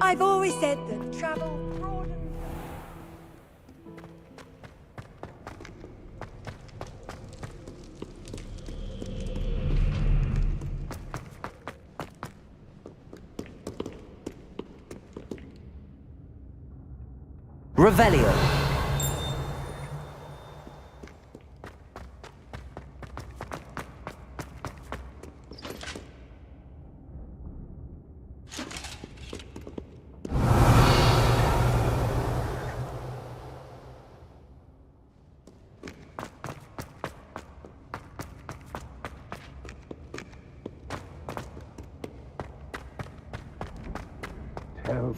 I've always said that travel broadens. Revelio. Tell me.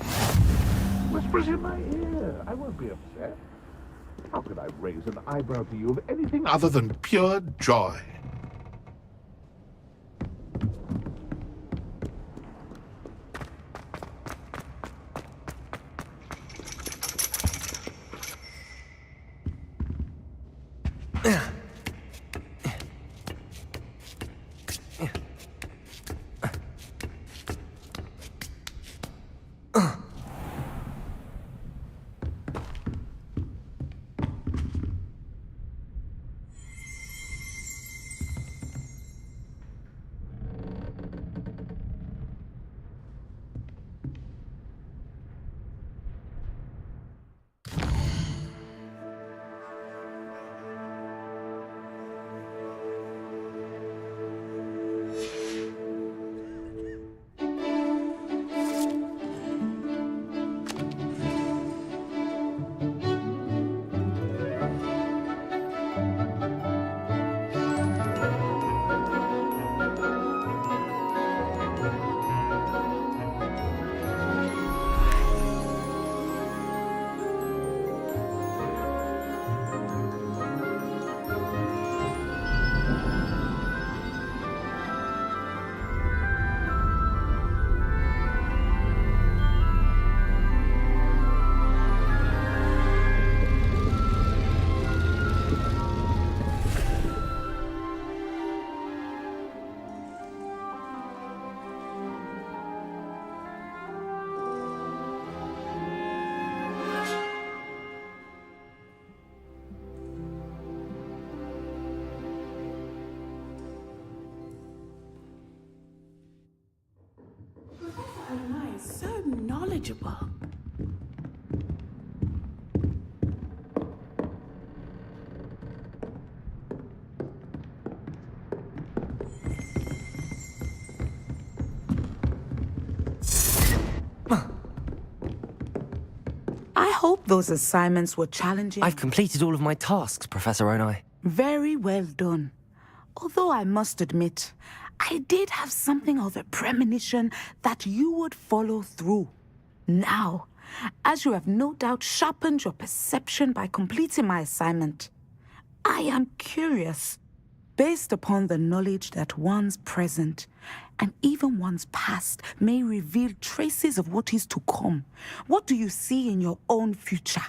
Whispers in my ear. I won't be upset. How could I raise an eyebrow to you of anything other than pure joy? knowledgeable. I hope those assignments were challenging. I've completed all of my tasks, Professor Onai. Very well done. Although I must admit, I did have something of a premonition that you would follow through. Now, as you have no doubt sharpened your perception by completing my assignment, I am curious, based upon the knowledge that one's present and even one's past may reveal traces of what is to come. What do you see in your own future?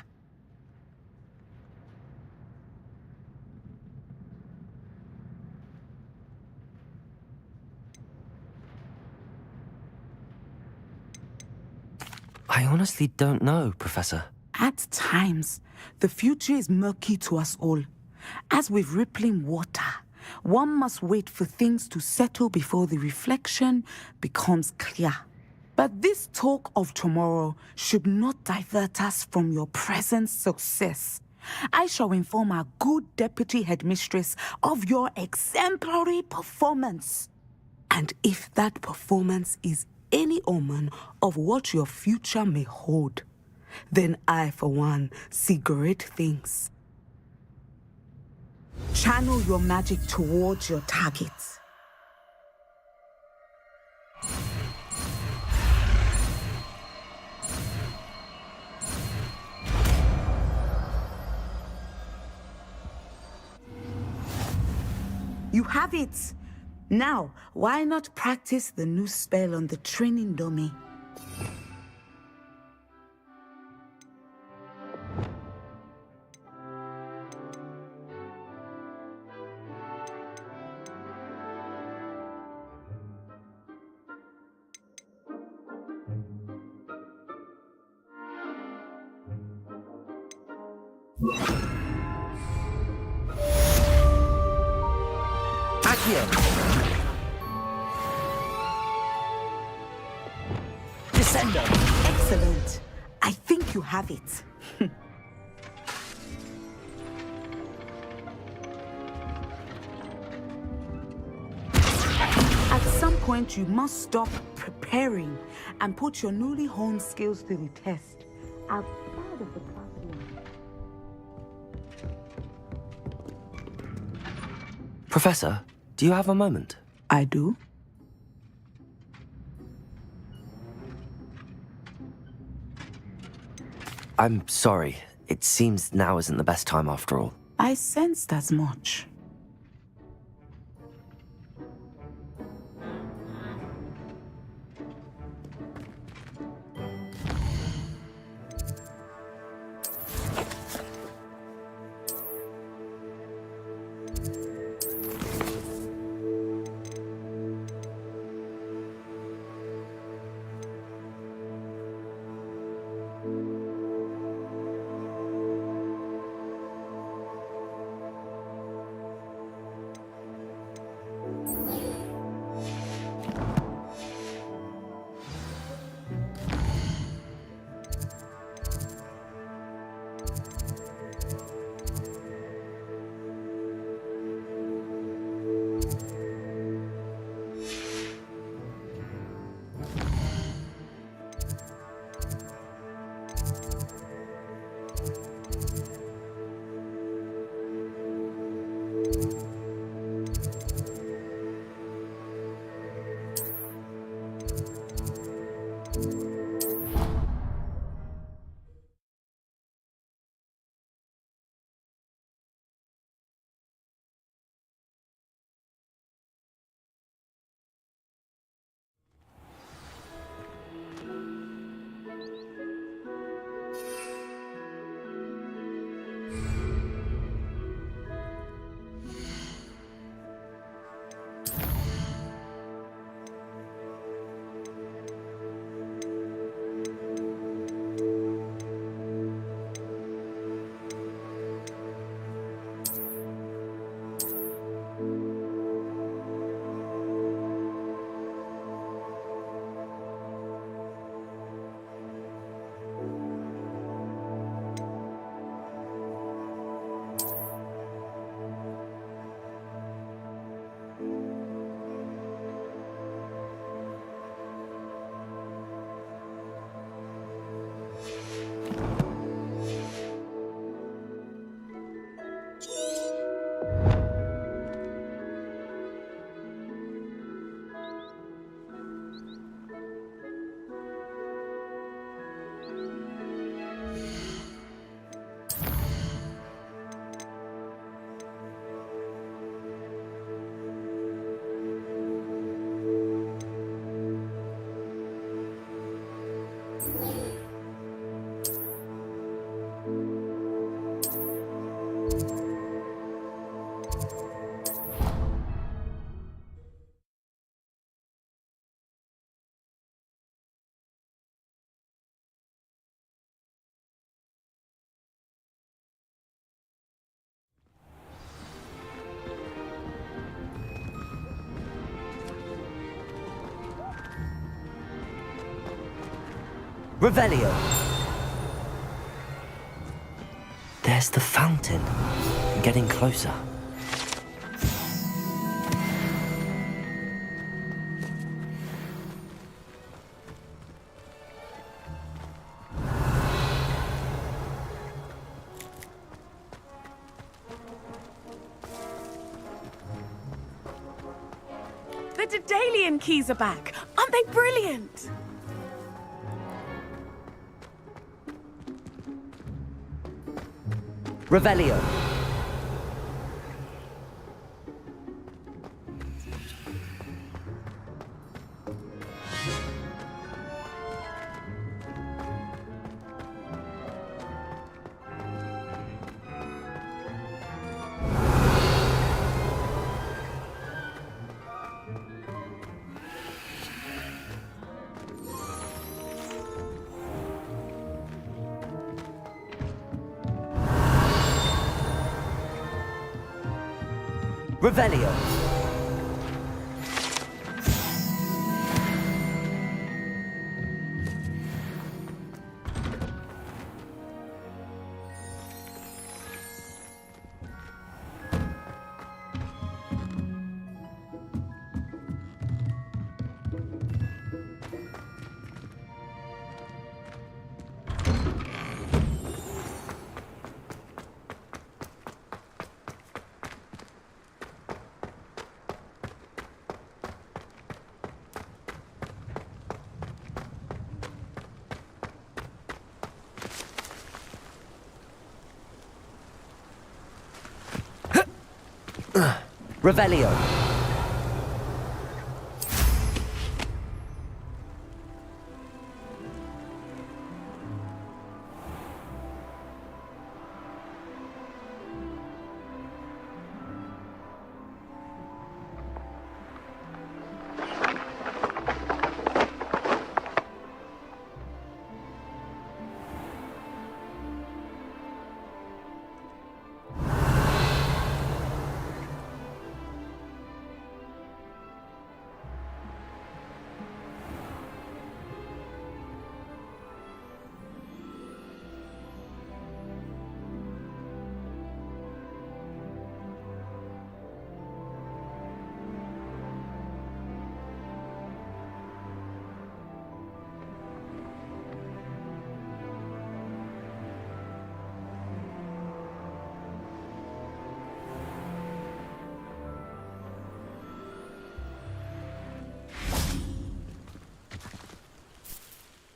I honestly don't know, Professor. At times, the future is murky to us all. As with rippling water, one must wait for things to settle before the reflection becomes clear. But this talk of tomorrow should not divert us from your present success. I shall inform our good deputy headmistress of your exemplary performance. And if that performance is any omen of what your future may hold, then I, for one, see great things. Channel your magic towards your targets. You have it! Now, why not practice the new spell on the training dummy? Accio! Descendo! Excellent. I think you have it. At some point, you must stop preparing and put your newly honed skills to the test outside of the classroom. Professor, do you have a moment? I do? I'm sorry. It seems now isn't the best time after all. I sensed as much. Revelio! There's the fountain. Getting closer. The Daedalian keys are back. Aren't they brilliant? Revelio! Revelio! Revelio!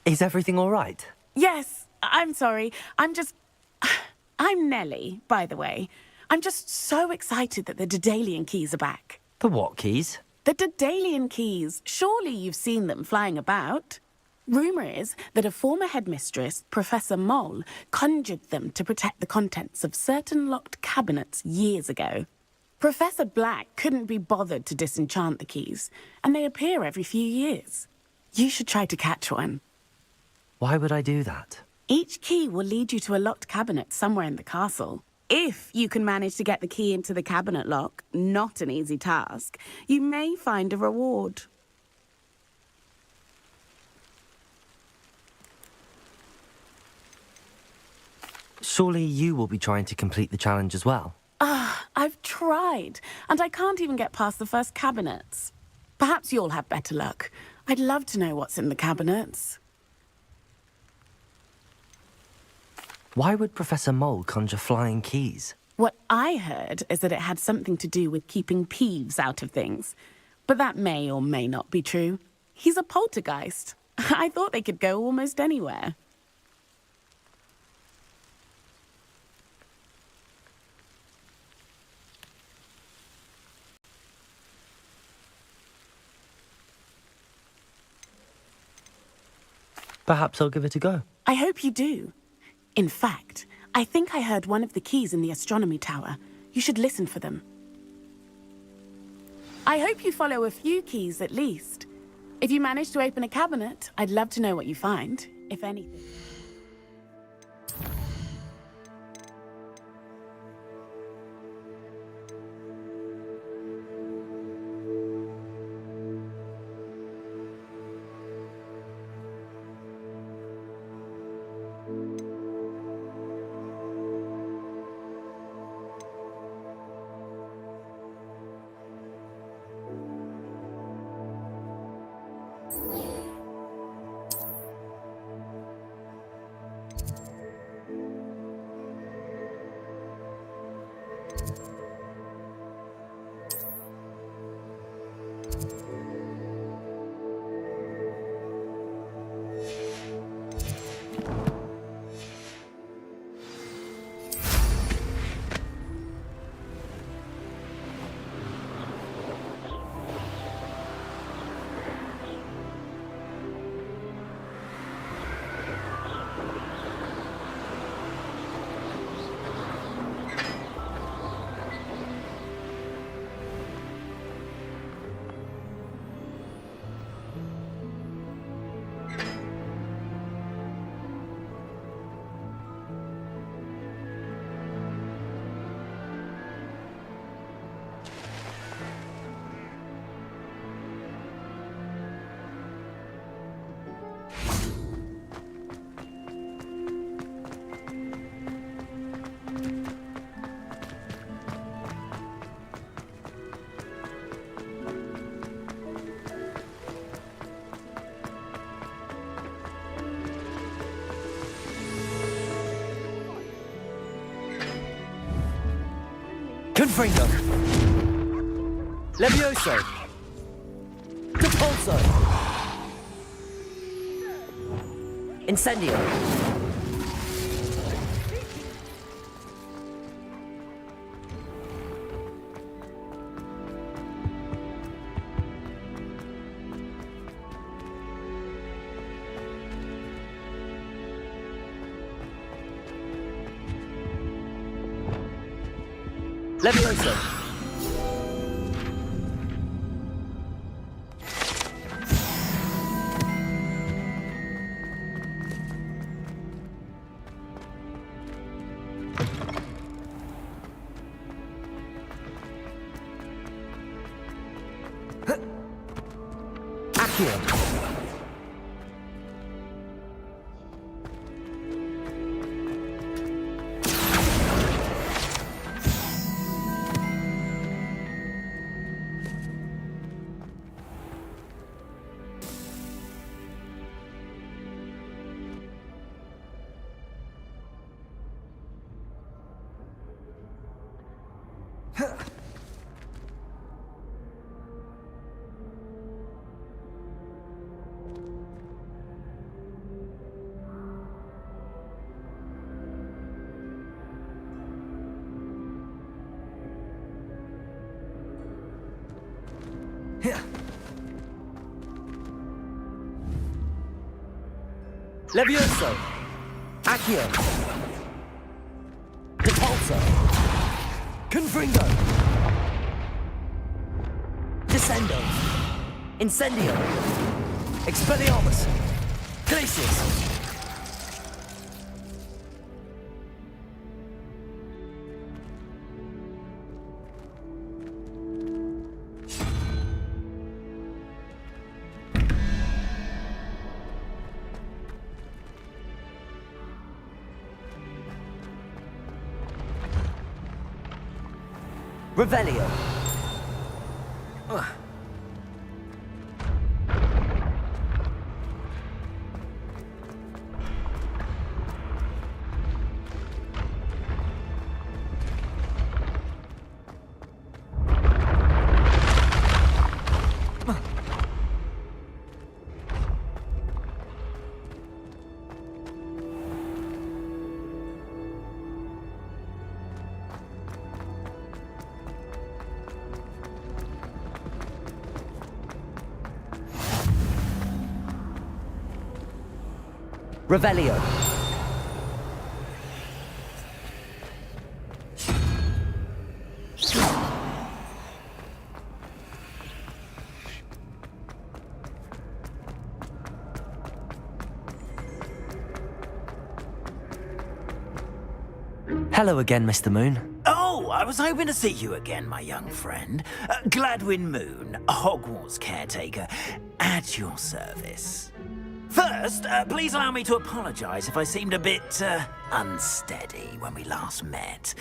Is everything all right? Yes, I'm sorry. I'm Nellie, by the way. I'm just so excited that the Daedalian keys are back. The what keys? The Daedalian keys. Surely you've seen them flying about. Rumour is that a former headmistress, Professor Mole, conjured them to protect the contents of certain locked cabinets years ago. Professor Black couldn't be bothered to disenchant the keys, and they appear every few years. You should try to catch one. Why would I do that? Each key will lead you to a locked cabinet somewhere in the castle. If you can manage to get the key into the cabinet lock, not an easy task, you may find a reward. Surely you will be trying to complete the challenge as well. I've tried, and I can't even get past the first cabinets. Perhaps you'll have better luck. I'd love to know what's in the cabinets. Why would Professor Mole conjure flying keys? What I heard is that it had something to do with keeping Peeves out of things. But that may or may not be true. He's a poltergeist. I thought they could go almost anywhere. Perhaps I'll give it a go. I hope you do. In fact, I think I heard one of the keys in the astronomy tower. You should listen for them. I hope you follow a few keys at least. If you manage to open a cabinet, I'd love to know what you find, if anything. Confringo. Levioso. Depulso. Incendio. Levioso. Accio. Levioso. Accio. Depulso. Confringo. Descendo. Incendio. Expelliarmus. Glacius. Revelio. Revelio. Hello again, Mr. Moon. Oh, I was hoping to see you again, my young friend. Gladwin Moon, Hogwarts caretaker, at your service. First, please allow me to apologise if I seemed a bit unsteady when we last met.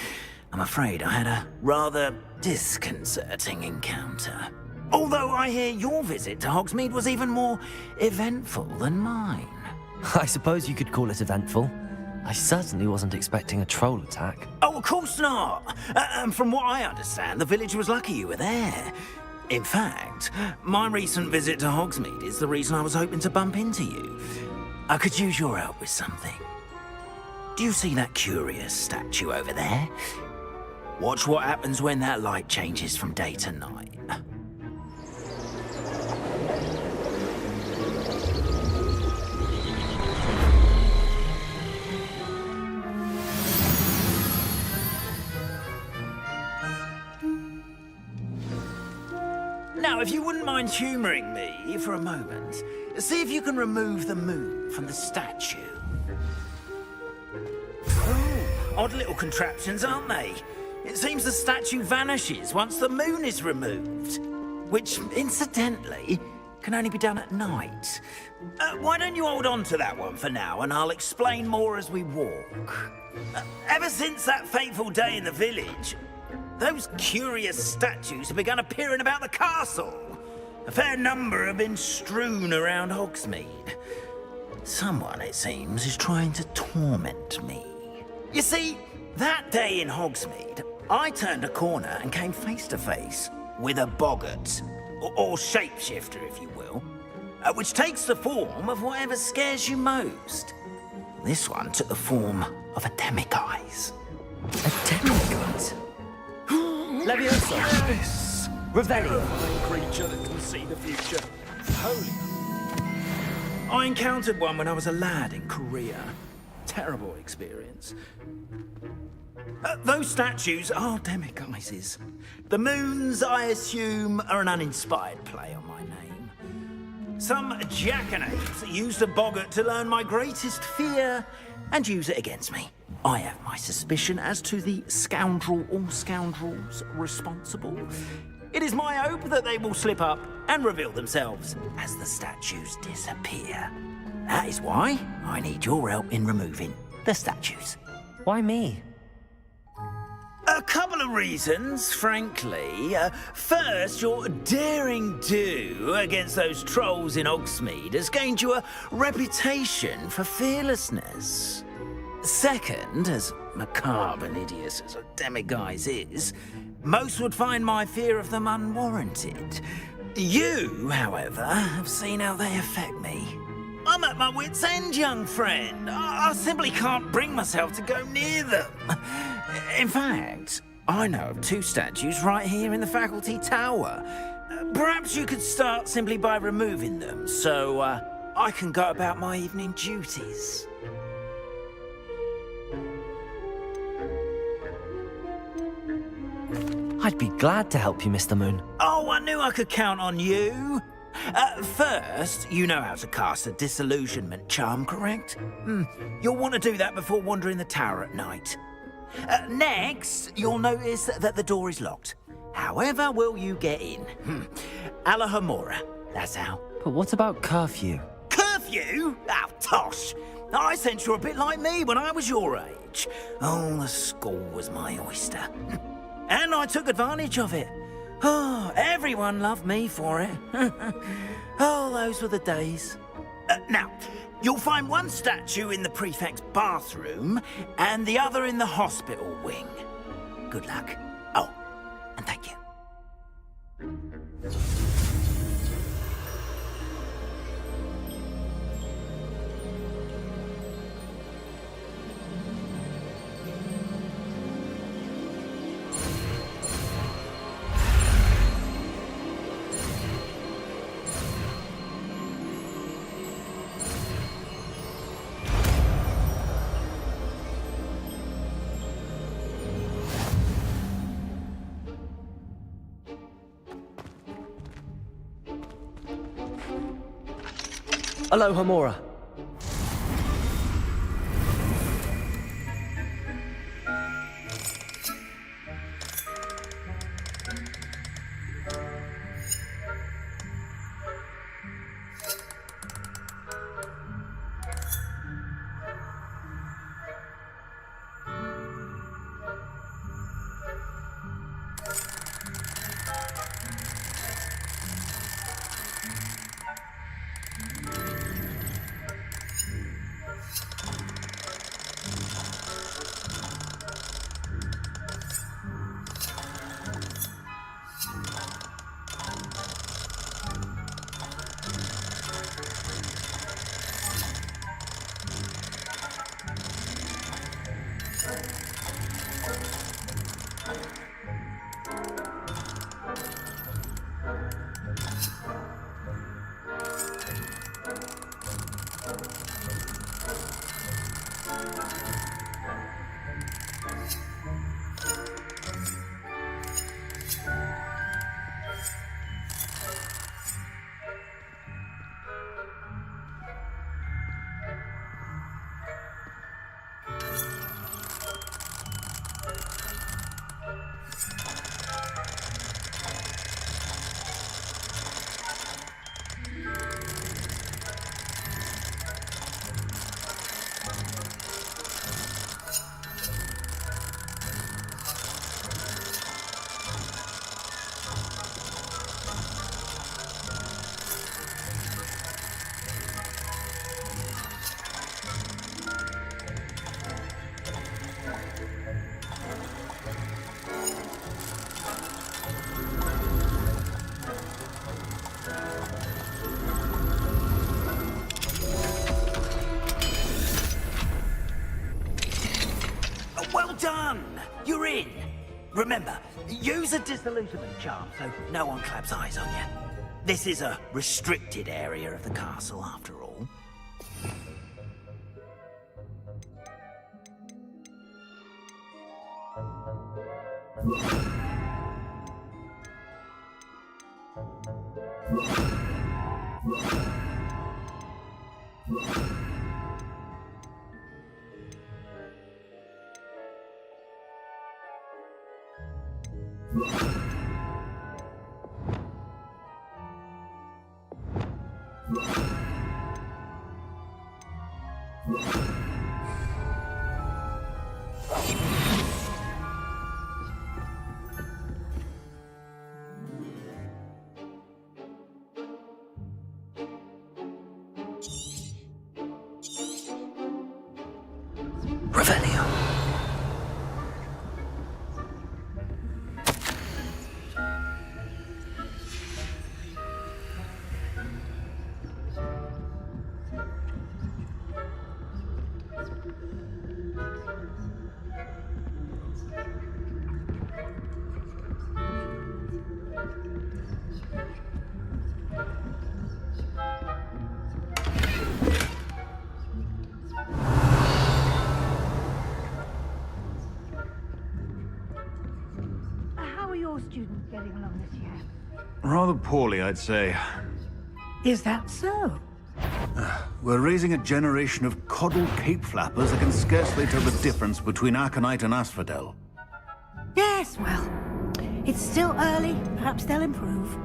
I'm afraid I had a rather disconcerting encounter. Although I hear your visit to Hogsmeade was even more eventful than mine. I suppose you could call it eventful. I certainly wasn't expecting a troll attack. Oh, of course not. And from what I understand, the village was lucky you were there. In fact, my recent visit to Hogsmeade is the reason I was hoping to bump into you. I could use your help with something. Do you see that curious statue over there? Watch what happens when that light changes from day to night. Now, if you wouldn't mind humouring me for a moment, see if you can remove the moon from the statue. Oh, odd little contraptions, aren't they? It seems the statue vanishes once the moon is removed, which, incidentally, can only be done at night. Why don't you hold on to that one for now, and I'll explain more as we walk. Ever since that fateful day in the village, those curious statues have begun appearing about the castle. A fair number have been strewn around Hogsmeade. Someone, it seems, is trying to torment me. You see, that day in Hogsmeade, I turned a corner and came face to face with a boggart, or shapeshifter, if you will, which takes the form of whatever scares you most. This one took the form of a demiguise. A demiguise? Leviosa. Yes! Revelio. Terrifying creature that can see the future. Holy. I encountered one when I was a lad in Korea. Terrible experience. Those statues are demiguises. The moons, I assume, are an uninspired play on my name. Some jackanapes used a boggart to learn my greatest fear and use it against me. I have my suspicion as to the scoundrel or scoundrels responsible. It is my hope that they will slip up and reveal themselves as the statues disappear. That is why I need your help in removing the statues. Why me? A couple of reasons, frankly. First, your daring do against those trolls in Hogsmeade has gained you a reputation for fearlessness. Second, as macabre and hideous as a demiguise is, most would find my fear of them unwarranted. You, however, have seen how they affect me. I'm at my wit's end, young friend. I simply can't bring myself to go near them. In fact, I know of two statues right here in the faculty tower. Perhaps you could start simply by removing them, so I can go about my evening duties. I'd be glad to help you, Mr. Moon. Oh, I knew I could count on you. First, you know how to cast a disillusionment charm, correct? You'll want to do that before wandering the tower at night. Next, you'll notice that the door is locked. However will you get in? Alahomora, that's how. But what about curfew? Curfew? Oh, tosh. I sense you're a bit like me when I was your age. Oh, the school was my oyster. And I took advantage of it. Oh, everyone loved me for it. Oh, those were the days. Now, you'll find one statue in the prefect's bathroom and the other in the hospital wing. Good luck. Oh, and thank you. Aloha, Mora. Well done! You're in. Remember, use a disillusionment charm so no one claps eyes on you. This is a restricted area of the castle, after all. Revelio. How are your students getting along this year? Rather poorly, I'd say. Is that so? We're raising a generation of coddled cape flappers that can scarcely tell the difference between Aconite and Asphodel. Yes, well, it's still early. Perhaps they'll improve.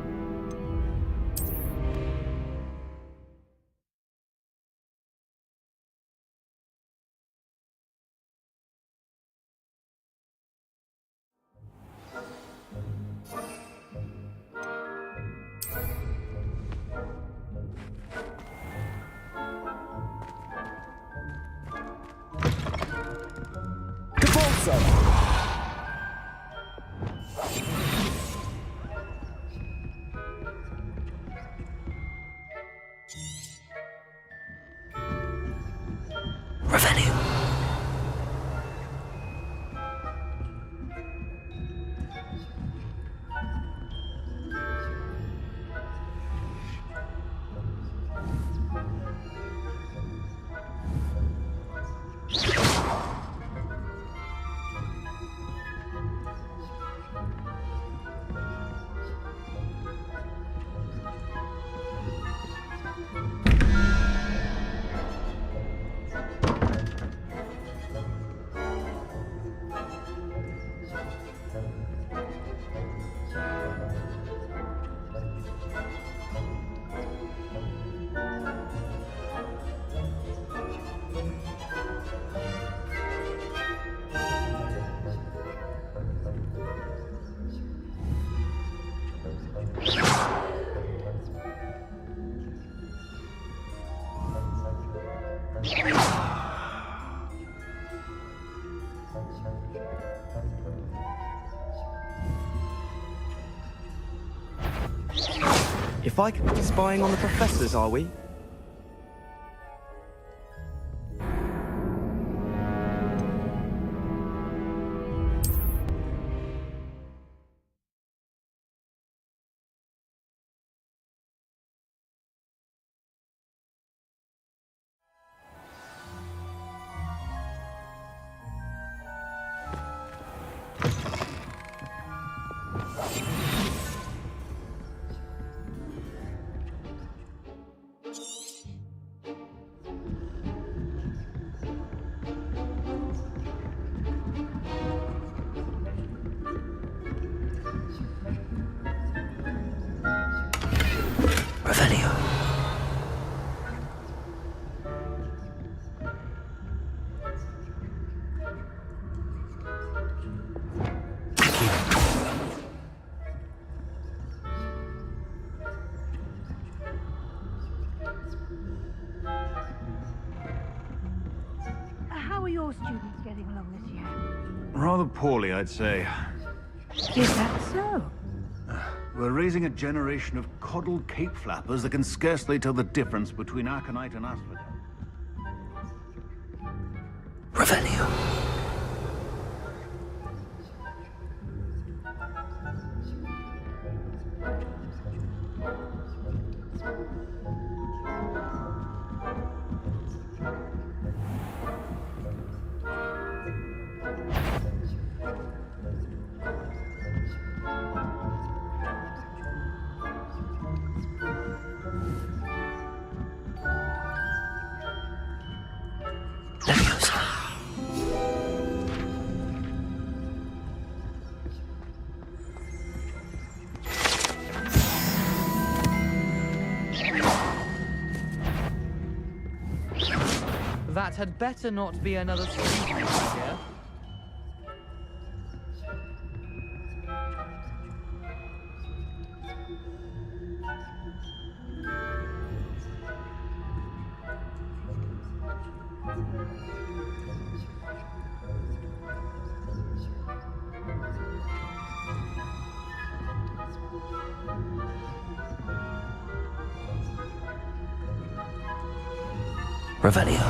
If I could be spying on the professors, are we? Revelio. How are your students getting along this year? Rather poorly, I'd say. Is that so? We're raising a generation of coddled cape flappers that can scarcely tell the difference between Aconite and Asphodel. Revelio. Leviosa. That had better not be another street here. Revelio.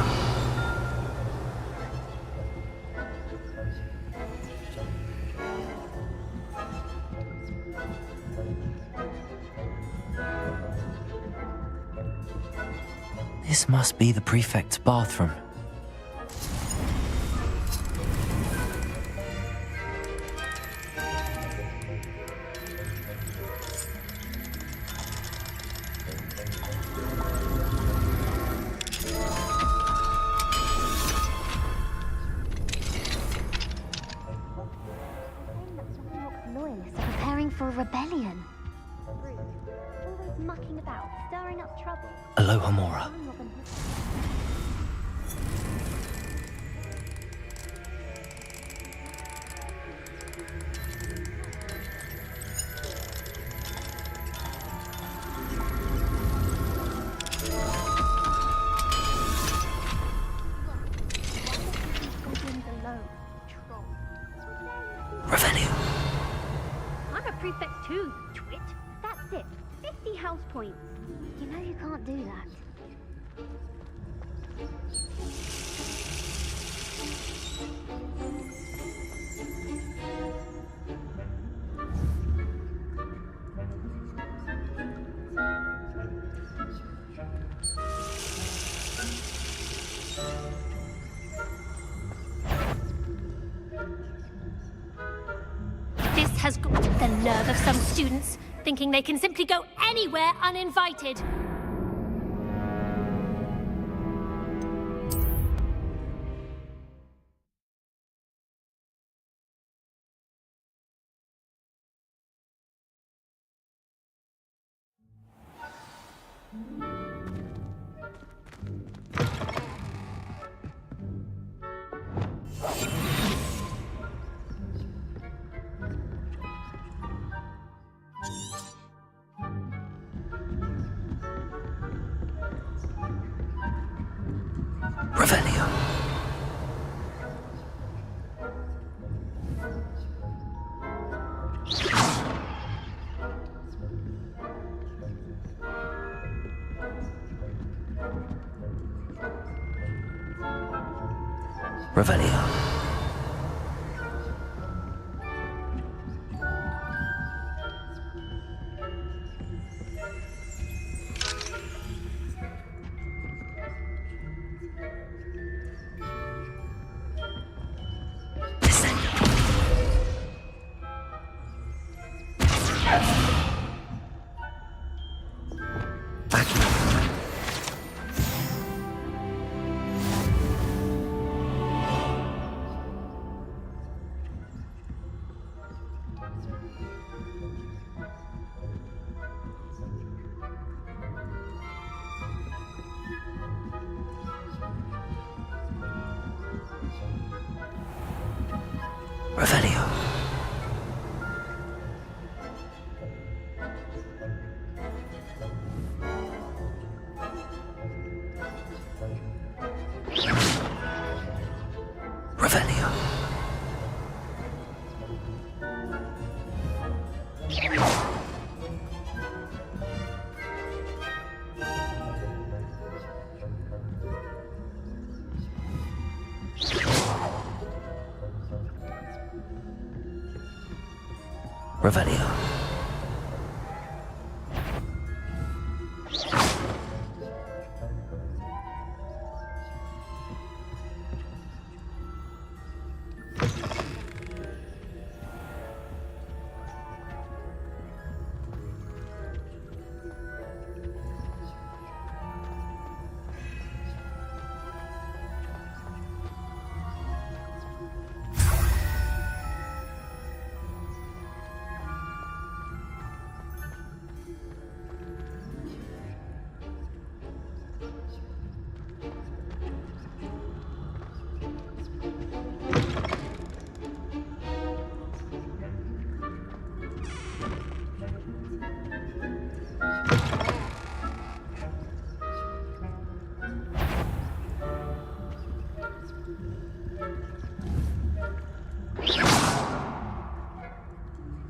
This must be the prefect's bathroom. Loyalists are preparing for a rebellion. Rude. Always mucking about, stirring up trouble. Aloha Mora. I'm Robin Hood. Goblins alone, troll. Revelio. I'm a prefect too, twit. That's it. 50 house points. You know you can't do that. This has got the nerve of some students, thinking they can simply go anywhere uninvited. Revelio. Revelio. Revelio. Revelio.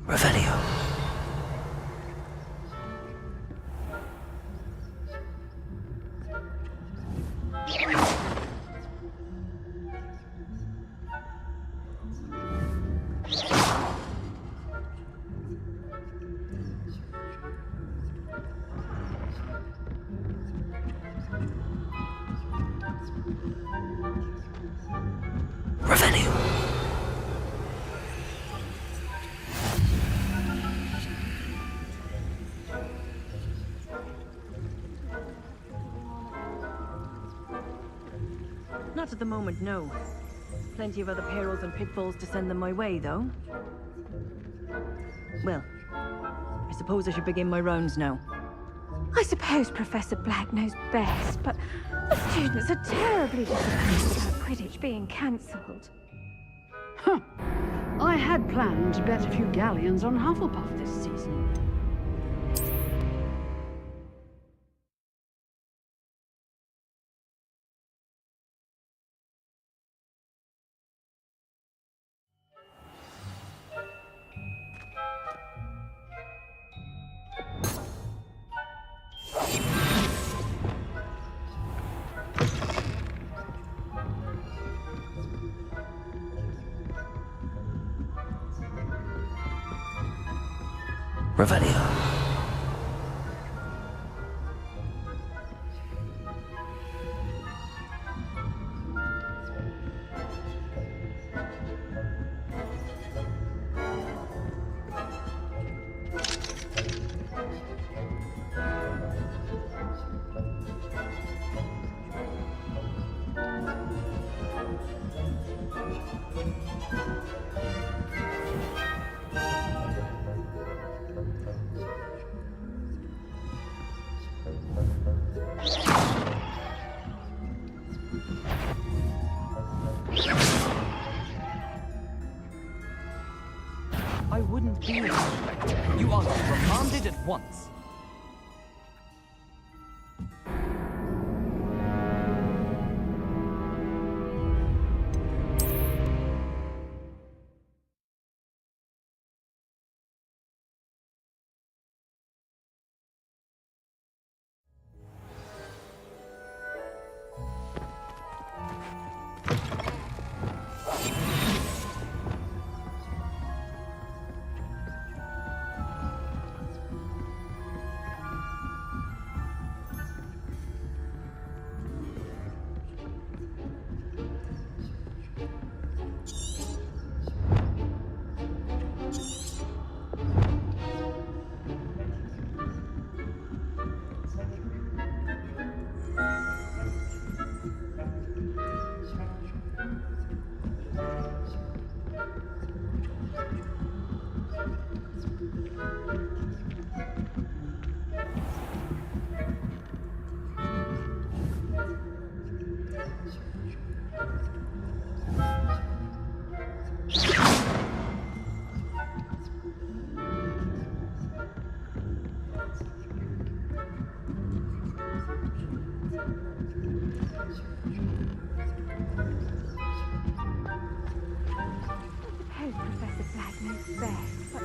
Revelio. Revelio. Not at the moment, no. Plenty of other perils and pitfalls to send them my way, though. Well, I suppose I should begin my rounds now. I suppose Professor Black knows best, but the students are terribly disappointed about Quidditch being cancelled. Huh. I had planned to bet a few galleons on Hufflepuff this season. Revelio. I wouldn't be disrespectful. You are reprimanded at once.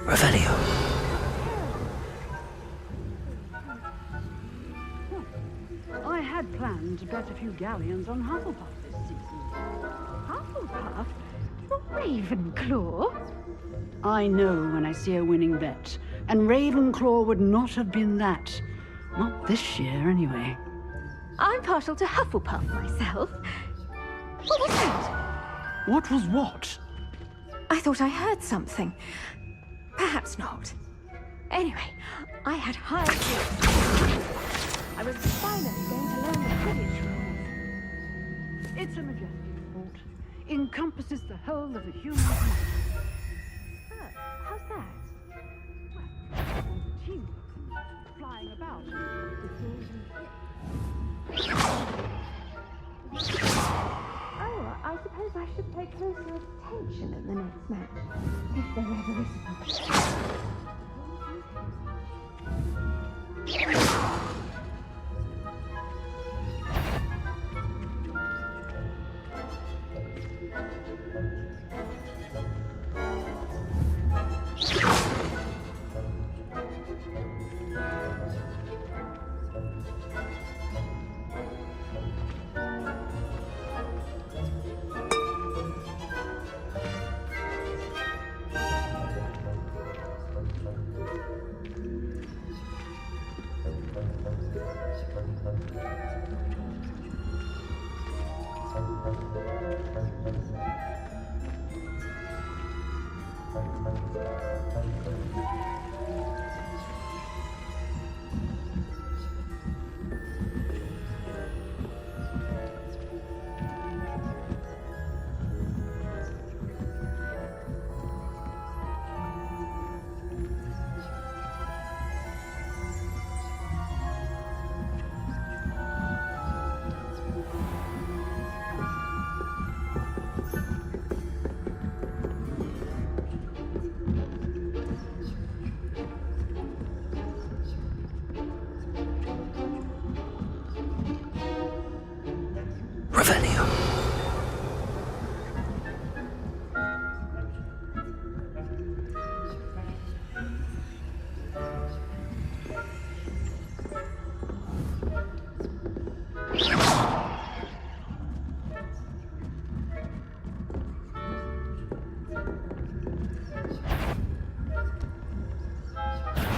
Revelio. I had planned to bet a few galleons on Hufflepuff this season. Hufflepuff? Not Ravenclaw? I know when I see a winning bet, and Ravenclaw would not have been that. Not this year, anyway. I'm partial to Hufflepuff myself. What was that? What was what? I thought I heard something. Perhaps not. Anyway, I had high hopes. I was finally going to learn the Quidditch rules. It's a majestic sport. Encompasses the whole of the human race. How's that? Well, teamwork and flying about. Oh, I suppose I should pay closer attention at the next match, if there ever is one.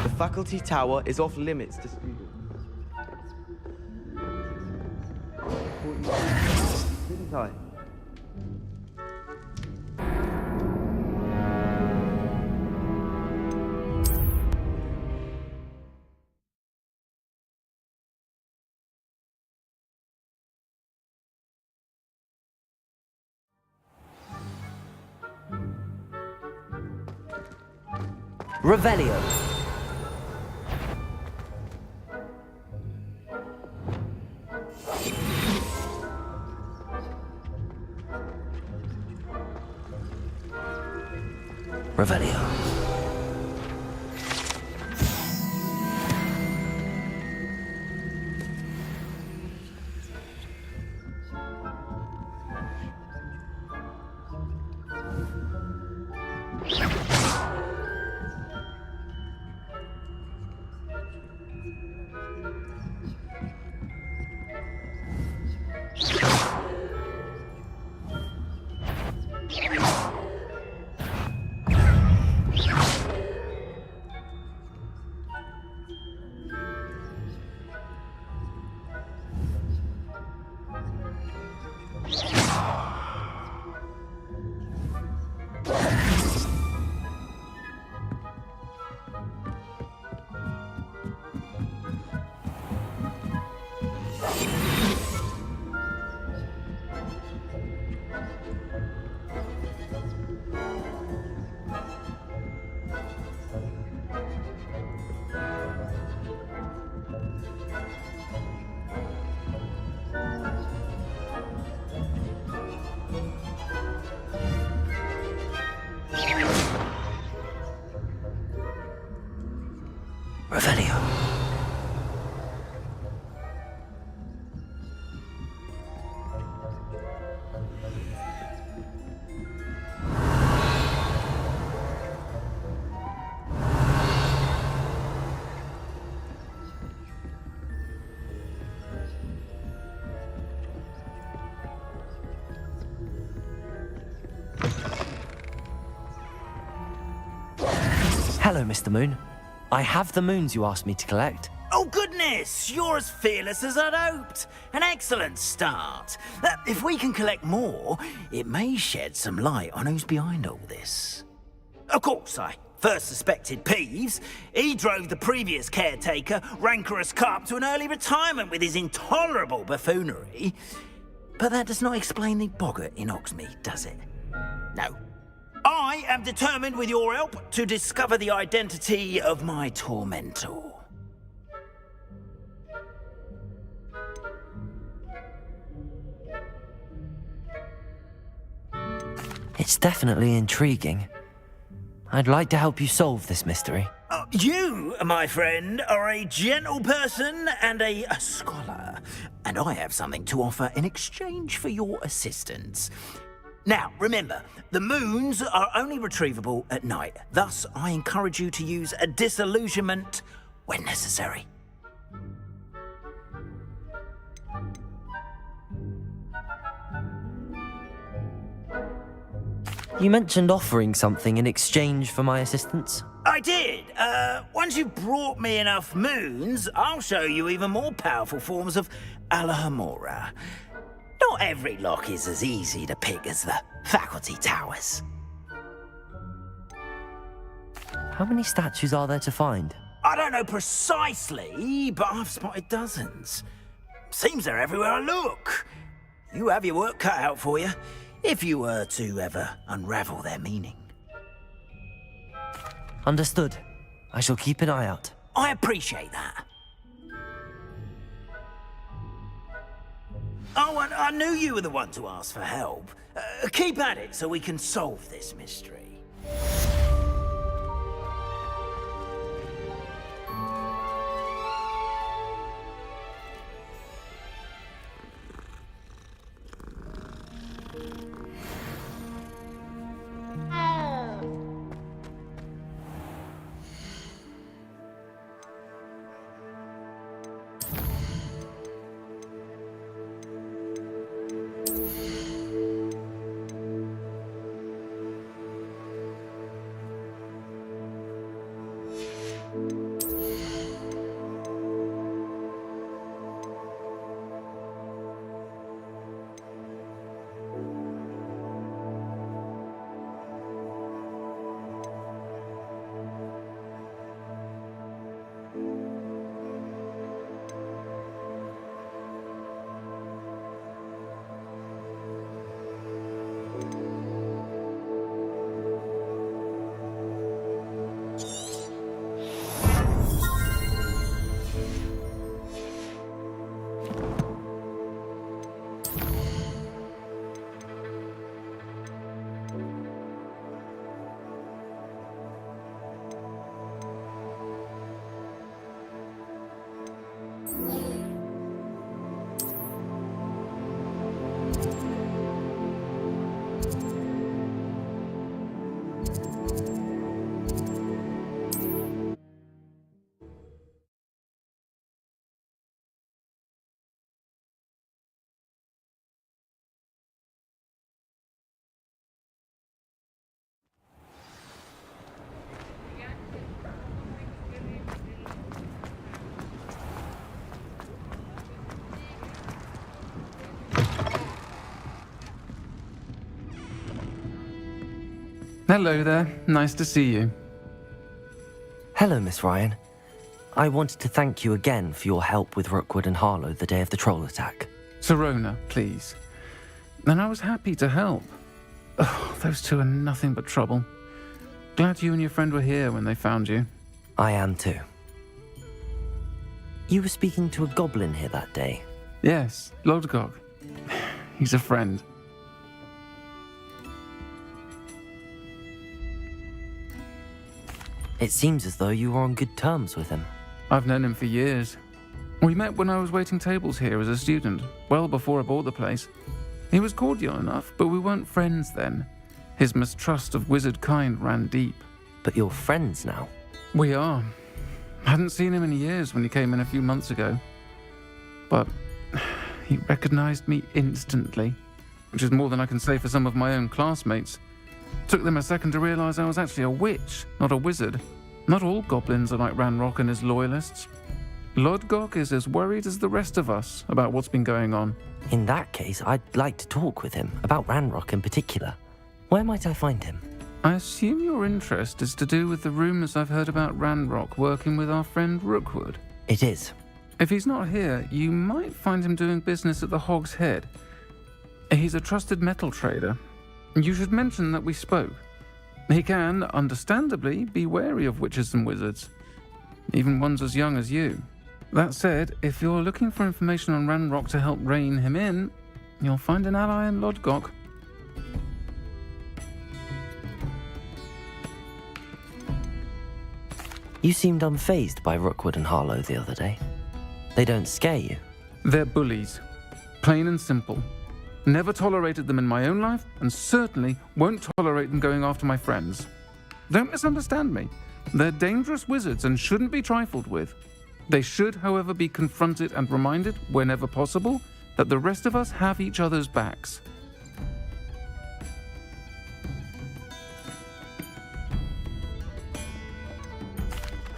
The faculty tower is off limits to students. Didn't I? Revelio. Revelio. Revelio. Hello, Mr. Moon. I have the moons you asked me to collect. Oh, goodness! You're as fearless as I'd hoped. An excellent start. If we can collect more, it may shed some light on who's behind all this. Of course, I first suspected Peeves. He drove the previous caretaker, rancorous Carp, to an early retirement with his intolerable buffoonery. But that does not explain the boggart in Oxmead, does it? No. I am determined, with your help, to discover the identity of my tormentor. It's definitely intriguing. I'd like to help you solve this mystery. You, my friend, are a gentle person and a scholar, and I have something to offer in exchange for your assistance. Now, remember, the moons are only retrievable at night. Thus, I encourage you to use a disillusionment when necessary. You mentioned offering something in exchange for my assistance? I did. Once you've brought me enough moons, I'll show you even more powerful forms of Alohomora. Not every lock is as easy to pick as the faculty towers. How many statues are there to find? I don't know precisely, but I've spotted dozens. Seems they're everywhere I look. You have your work cut out for you, if you were to ever unravel their meaning. Understood. I shall keep an eye out. I appreciate that. Oh, and I knew you were the one to ask for help. Keep at it so we can solve this mystery. Hello there. Nice to see you. Hello, Miss Ryan. I wanted to thank you again for your help with Rookwood and Harlow the day of the troll attack. Serona, please. And I was happy to help. Oh, those two are nothing but trouble. Glad you and your friend were here when they found you. I am too. You were speaking to a goblin here that day. Yes, Lodgok. He's a friend. It seems as though you were on good terms with him. I've known him for years. We met when I was waiting tables here as a student, well before I bought the place. He was cordial enough, but we weren't friends then. His mistrust of wizard kind ran deep. But you're friends now? We are. Hadn't seen him in years when he came in a few months ago. But he recognized me instantly, which is more than I can say for some of my own classmates. Took them a second to realize I was actually a witch, not a wizard, Not all goblins are like Ranrock and his loyalists. Lodgok is as worried as the rest of us about what's been going on. In that case, I'd like to talk with him, about Ranrock in particular. Where might I find him? I assume your interest is to do with the rumours I've heard about Ranrock working with our friend Rookwood. It is. If he's not here, you might find him doing business at the Hog's Head. He's a trusted metal trader. You should mention that we spoke. He can, understandably, be wary of witches and wizards, even ones as young as you. That said, if you're looking for information on Ranrock to help rein him in, you'll find an ally in Lodgok. You seemed unfazed by Rookwood and Harlow the other day. They don't scare you. They're bullies. Plain and simple. Never tolerated them in my own life, and certainly won't tolerate them going after my friends. Don't misunderstand me. They're dangerous wizards and shouldn't be trifled with. They should, however, be confronted and reminded, whenever possible, that the rest of us have each other's backs.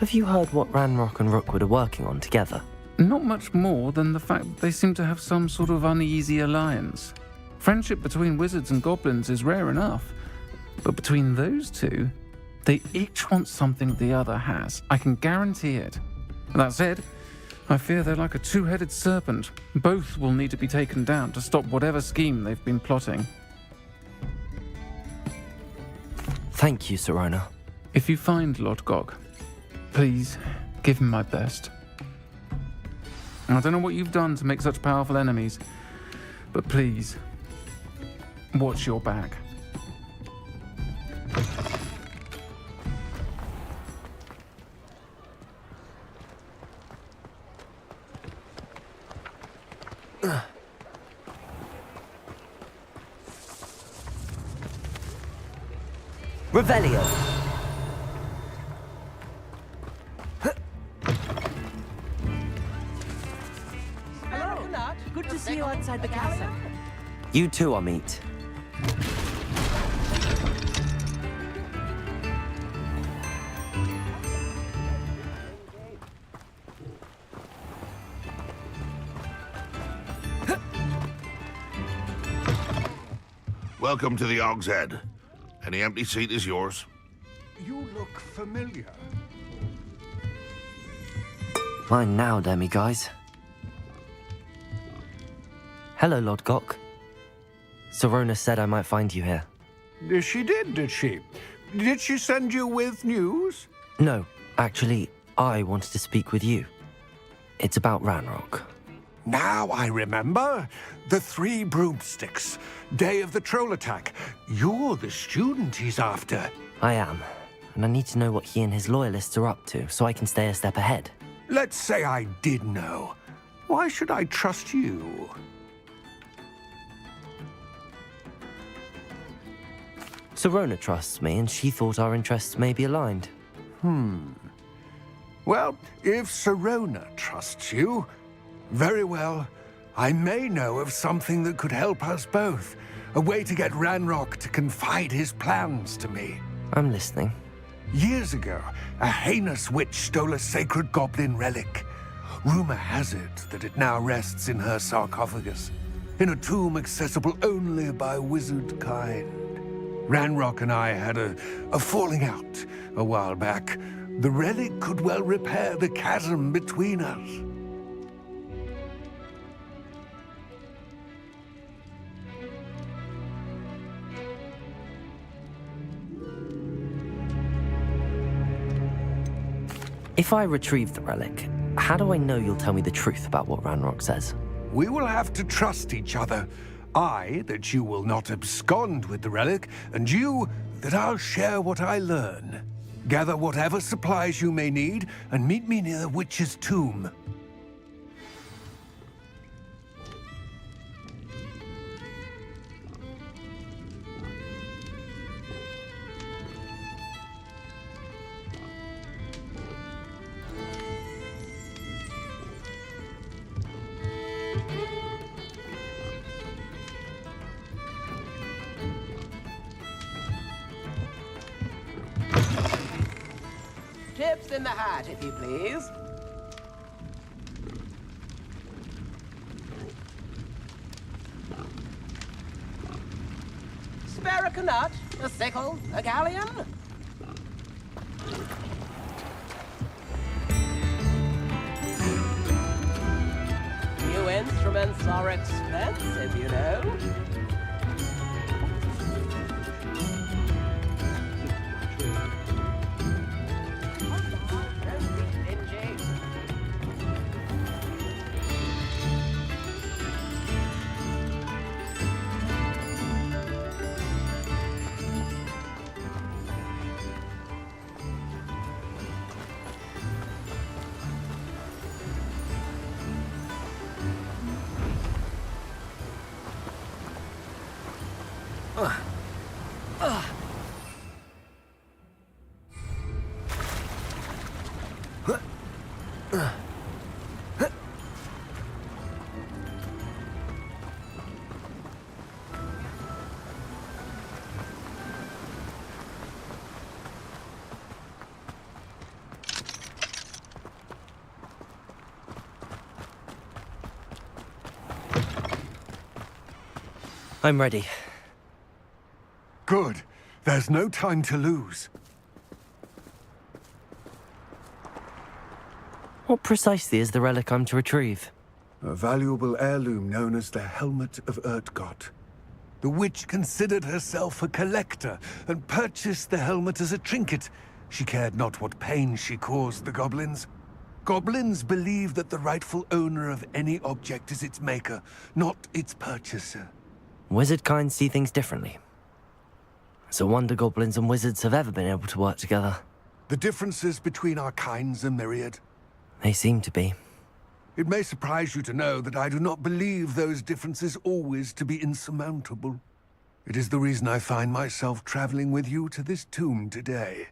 Have you heard what Ranrock and Rookwood are working on together? Not much more than the fact that they seem to have some sort of uneasy alliance. Friendship between wizards and goblins is rare enough, but between those two, they each want something the other has. I can guarantee it. That said, I fear they're like a two-headed serpent. Both will need to be taken down to stop whatever scheme they've been plotting. Thank you, Sirona. If you find Lodgok, please give him my best. I don't know what you've done to make such powerful enemies, but please, watch your back. Revelio! Hello. Good to see you outside the castle. You too, Amit. Welcome to the Hog's Head. Any empty seat is yours. You look familiar. Mine now, demiguise. Hello, Lodgok. Sirona said I might find you here. She did she? Did she send you with news? No, actually, I wanted to speak with you. It's about Ranrock. Now I remember. The 3 broomsticks. Day of the troll attack. You're the student he's after. I am, and I need to know what he and his loyalists are up to so I can stay a step ahead. Let's say I did know. Why should I trust you? Sirona trusts me, and she thought our interests may be aligned. Well, if Sirona trusts you, very well. I may know of something that could help us both. A way to get Ranrock to confide his plans to me. I'm listening. Years ago, a heinous witch stole a sacred goblin relic. Rumor has it that it now rests in her sarcophagus, in a tomb accessible only by wizard kind. Ranrock and I had a falling out a while back. The relic could well repair the chasm between us. If I retrieve the relic, how do I know you'll tell me the truth about what Ranrock says? We will have to trust each other. I, that you will not abscond with the relic, and you, that I'll share what I learn. Gather whatever supplies you may need, and meet me near the witch's tomb. nips in the hat, if you please. Spare a canut, a sickle, a galleon? New instruments are expensive, you know. I'm ready. Good. There's no time to lose. What precisely is the relic I'm to retrieve? A valuable heirloom known as the Helmet of Urtkot. The witch considered herself a collector and purchased the helmet as a trinket. She cared not what pain she caused the goblins. Goblins believe that the rightful owner of any object is its maker, not its purchaser. Wizard kind see things differently. It's a wonder goblins and wizards have ever been able to work together. The differences between our kinds are myriad. They seem to be. It may surprise you to know that I do not believe those differences always to be insurmountable. It is the reason I find myself traveling with you to this tomb today.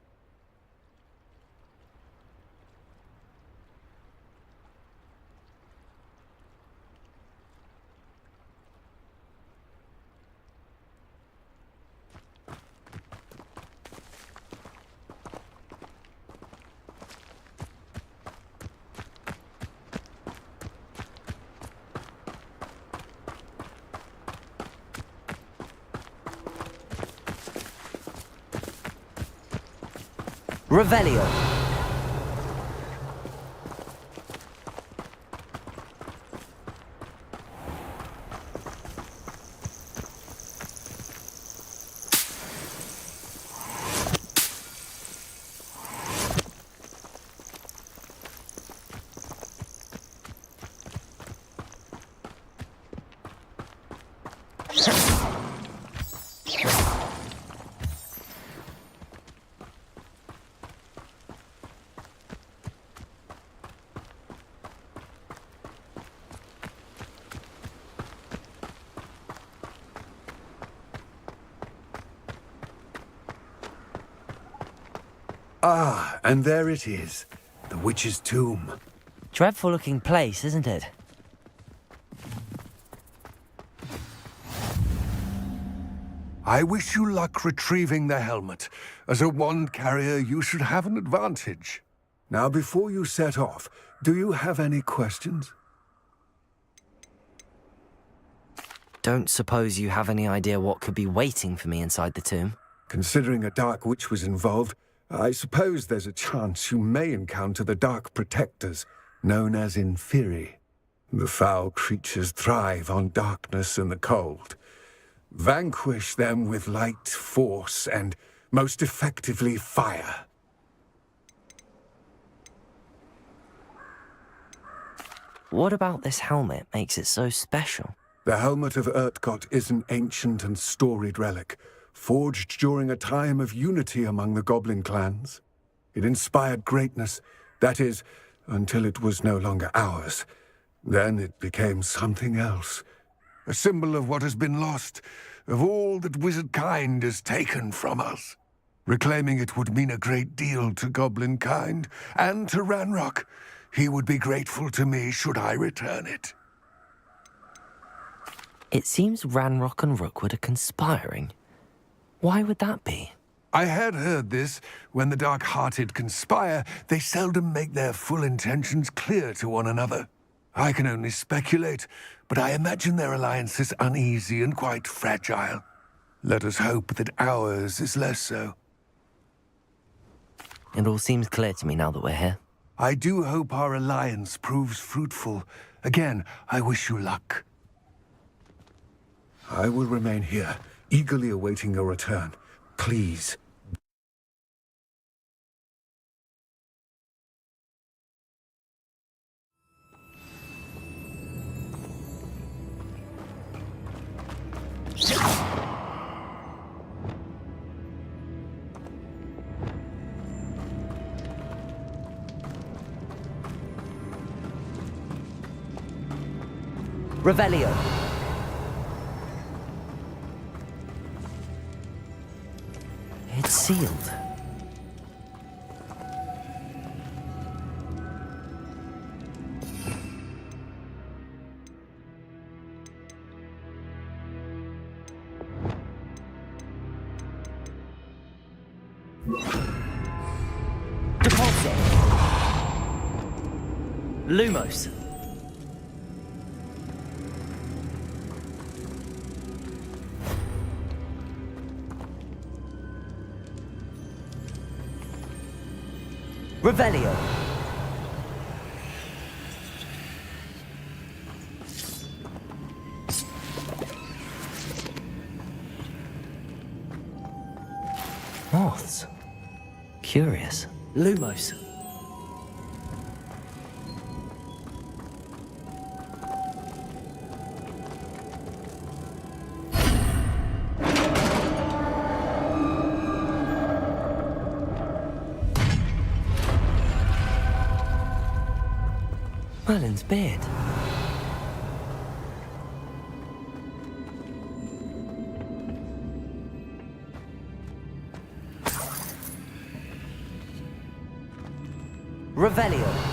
Revelio. Ah, and there it is. The witch's tomb. Dreadful looking place, isn't it? I wish you luck retrieving the helmet. As a wand carrier, you should have an advantage. Now, before you set off, do you have any questions? Don't suppose you have any idea what could be waiting for me inside the tomb? Considering a dark witch was involved, I suppose there's a chance you may encounter the Dark Protectors, known as Inferi. The foul creatures thrive on darkness and the cold. Vanquish them with light, force, and, most effectively, fire. What about this helmet makes it so special? The Helmet of Urtkot is an ancient and storied relic, forged during a time of unity among the goblin clans. It inspired greatness, that is, until it was no longer ours. Then it became something else. A symbol of what has been lost, of all that wizard kind has taken from us. Reclaiming it would mean a great deal to goblin kind, and to Ranrock. He would be grateful to me should I return it. It seems Ranrock and Rookwood are conspiring. Why would that be? I had heard this. When the dark-hearted conspire, they seldom make their full intentions clear to one another. I can only speculate, but I imagine their alliance is uneasy and quite fragile. Let us hope that ours is less so. It all seems clear to me now that we're here. I do hope our alliance proves fruitful. Again, I wish you luck. I will remain here, eagerly awaiting your return. Please. Revelio. It's sealed. Depulso. Lumos. Revelio. Moths. Curious. Lumos. Merlin's beard. Revelio.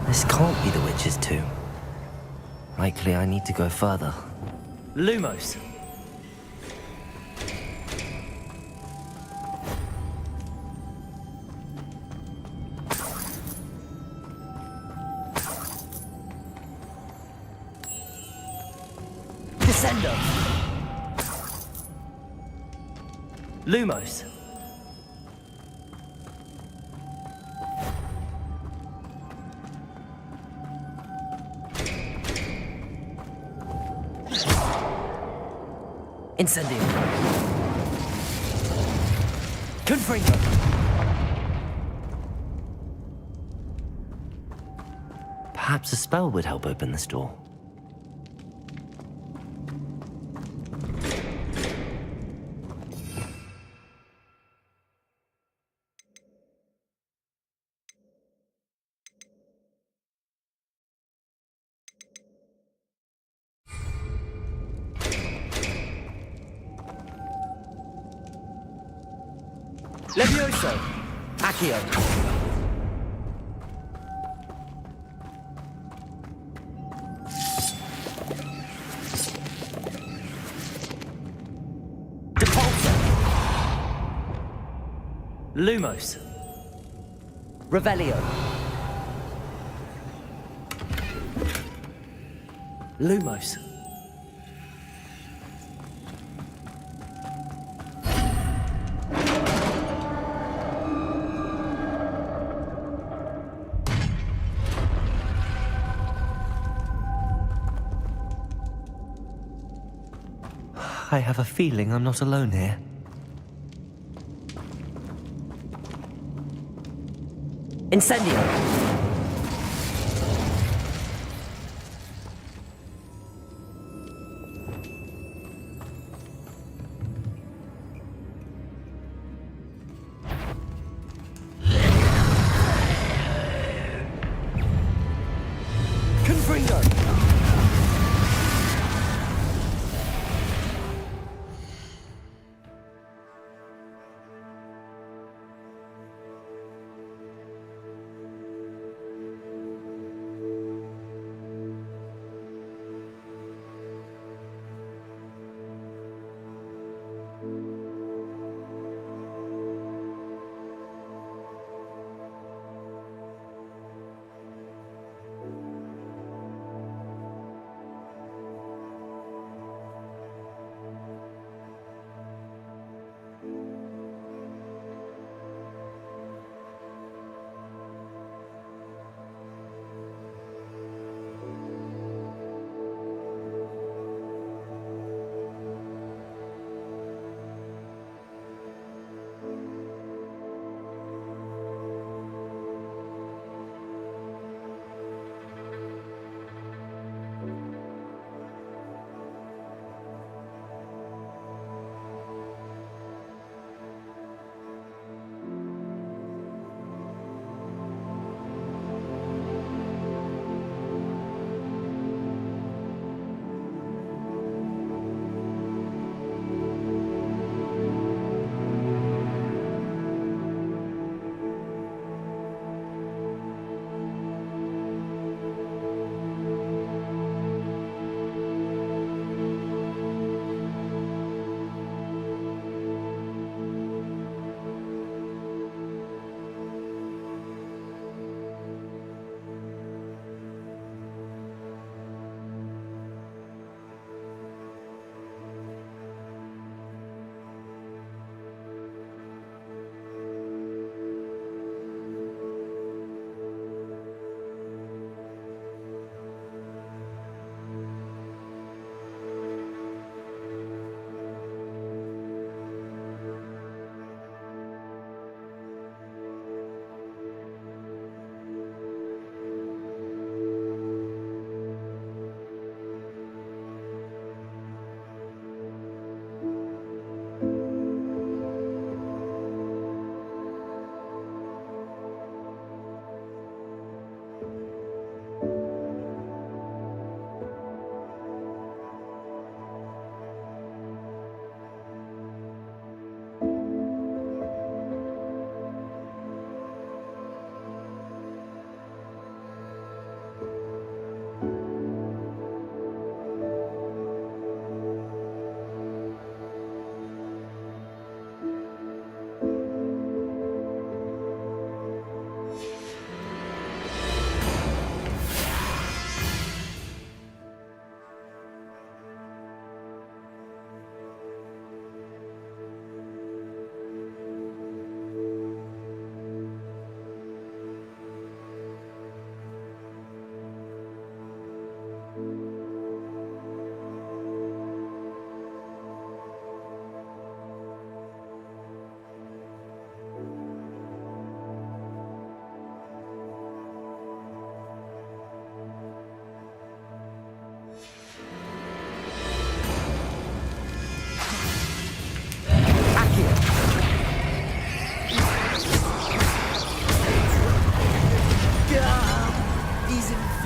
This can't be the witch's tomb. Likely I need to go further. Lumos. Descendo. Lumos. Incendio. Confringo. Perhaps a spell would help open this door. Levioso. Accio. Depulso. Lumos. Revelio. Lumos. I have a feeling I'm not alone here. Incendio!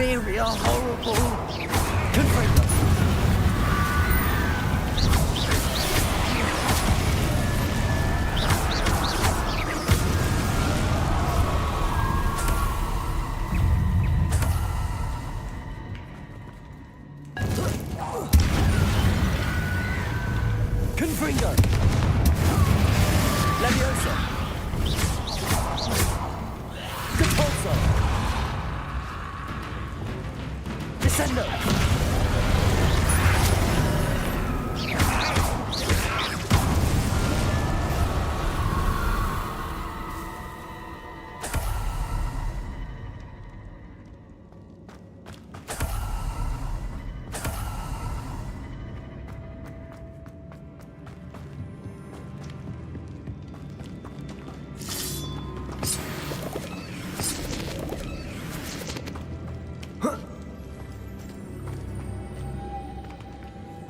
very horrible. Confront them. Confringo. Leviosa. Compulso. Descendo.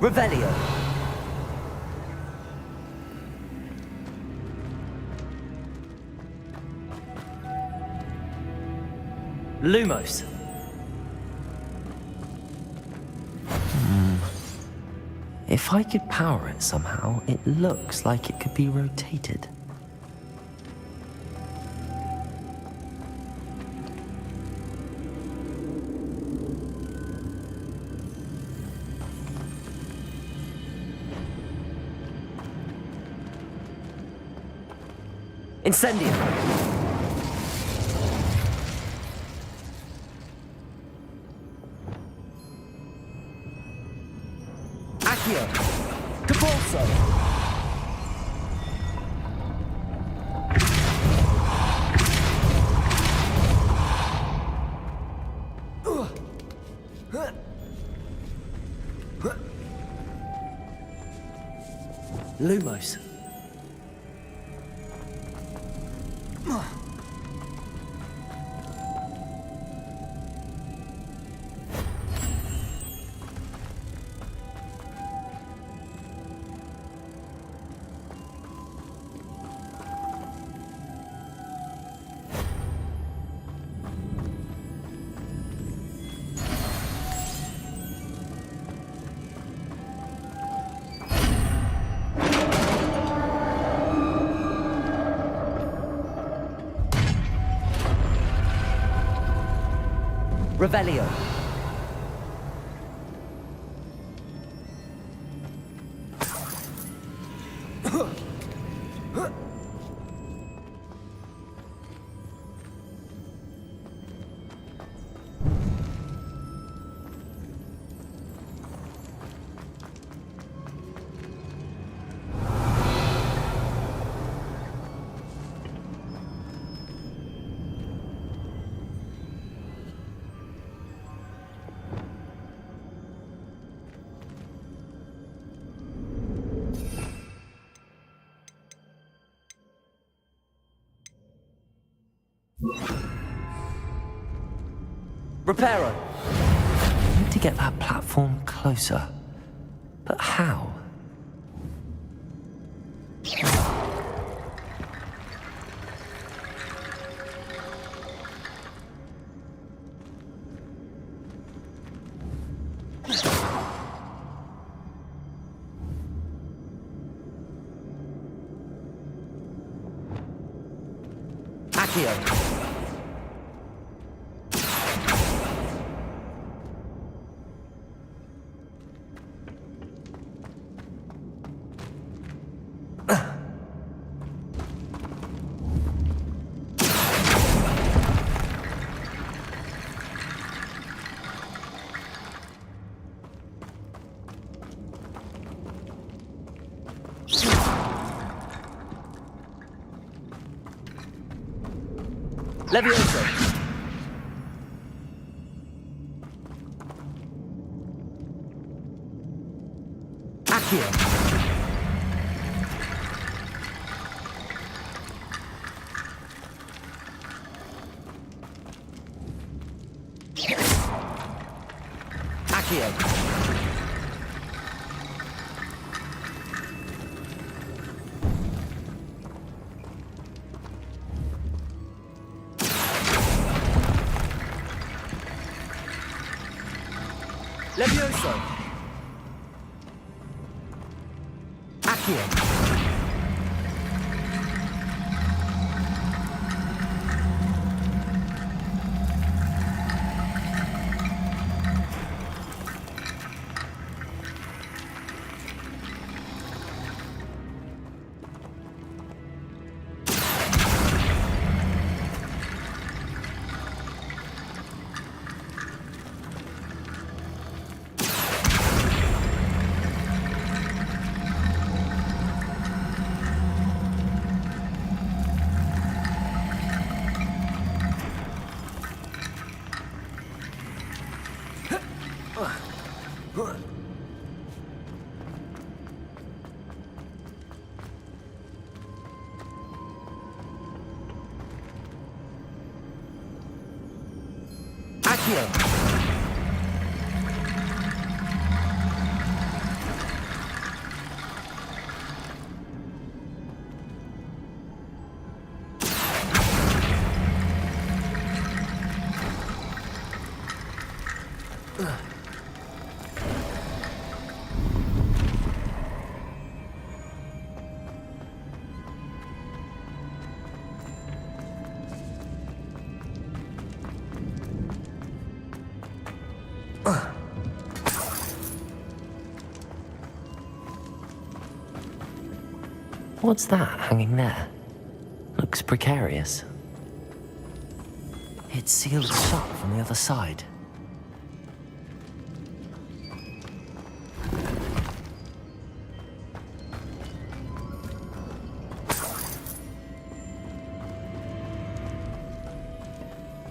Revelio. Lumos. If I could power it somehow, it looks like it could be rotated. Incendium. Accio. Capulso. Lumos. Revelio. Reparo. I need to get that platform closer. But how? Accio. Levioso. Accio. Accio. Levioso. Accio. Accio. What's that hanging there? Looks precarious. It's sealed shut from the other side.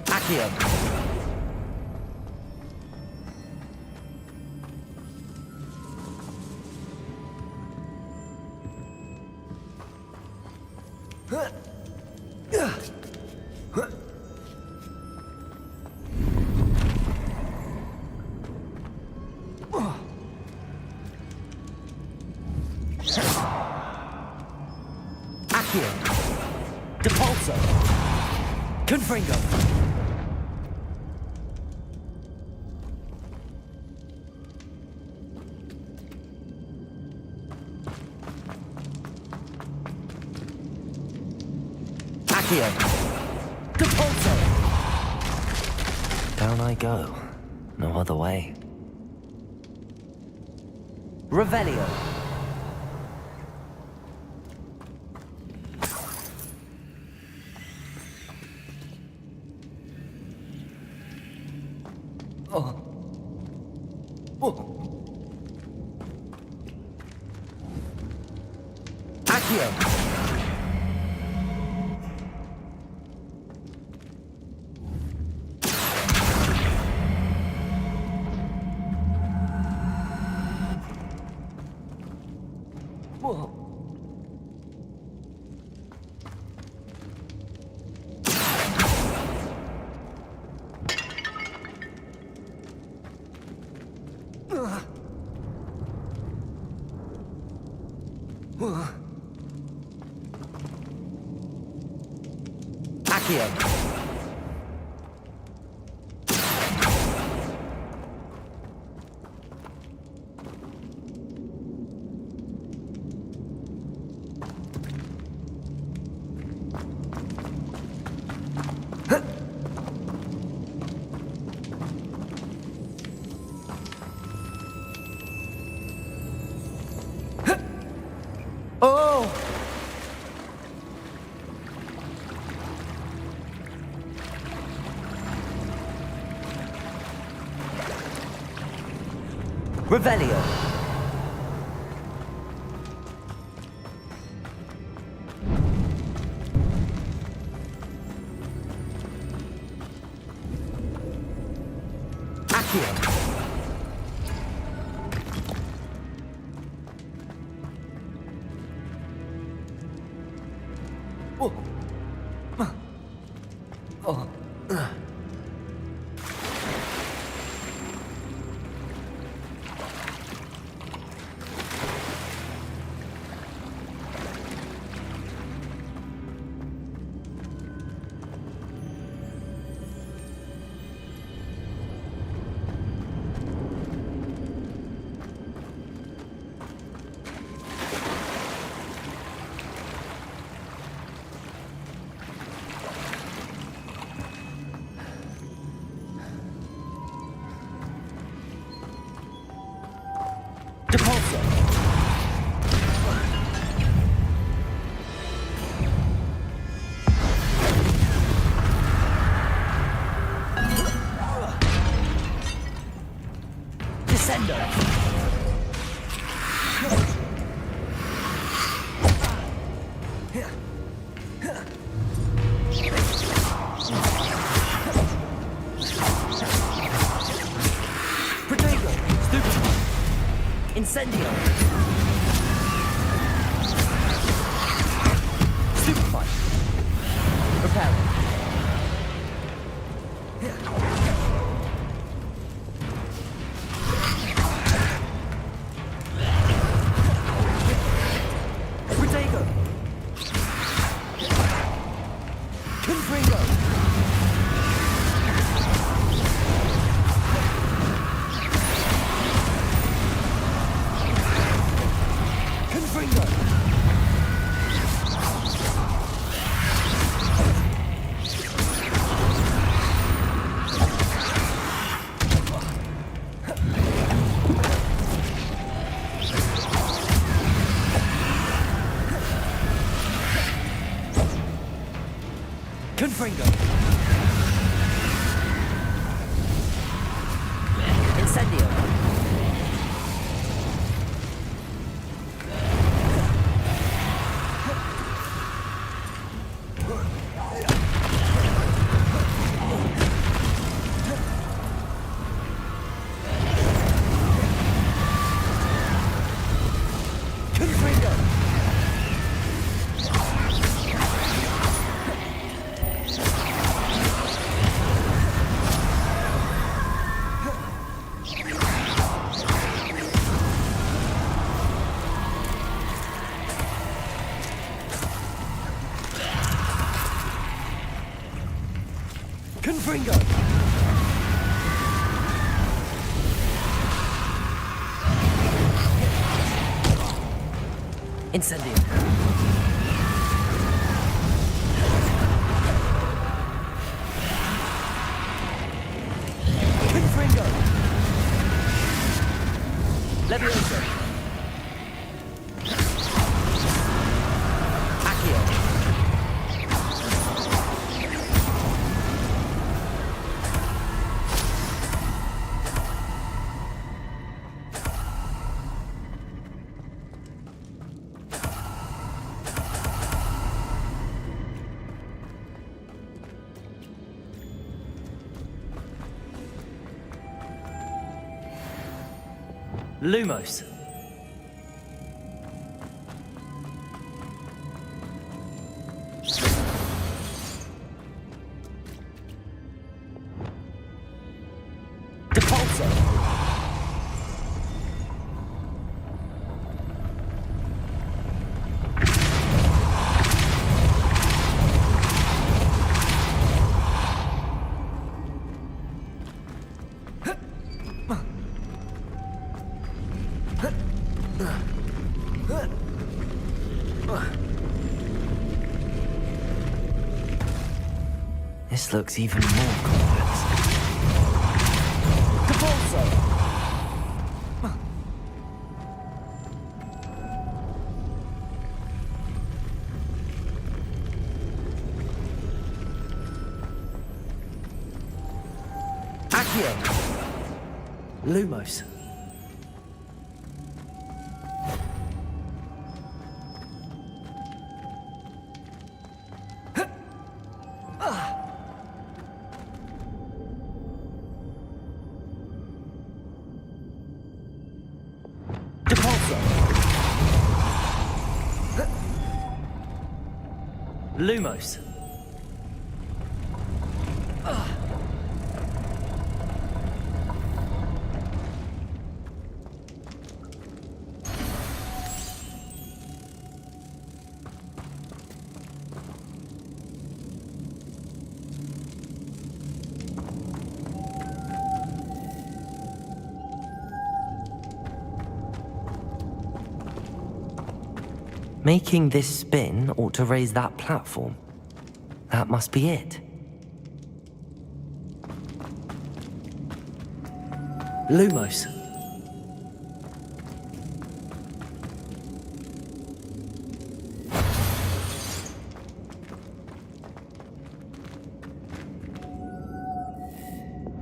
Accio! Accio! Depulso! Confringo! Accio! Depulso! Down I go. No other way. Revelio! Accio! Accio! Oh! Revelio! Accio! Depulso! Descendo! Protego! Stupefy! Incendio! Stupefy! Repel! Protego! Confringo! Confringo! Confringo. Incendio. Confringo! Incendio. Confringo! Levioso. Accio. Lumos. Depulso. This looks even more complex. Depulso! Accio! Lumos. Lumos. Making this spin ought to raise that platform. That must be it. Lumos.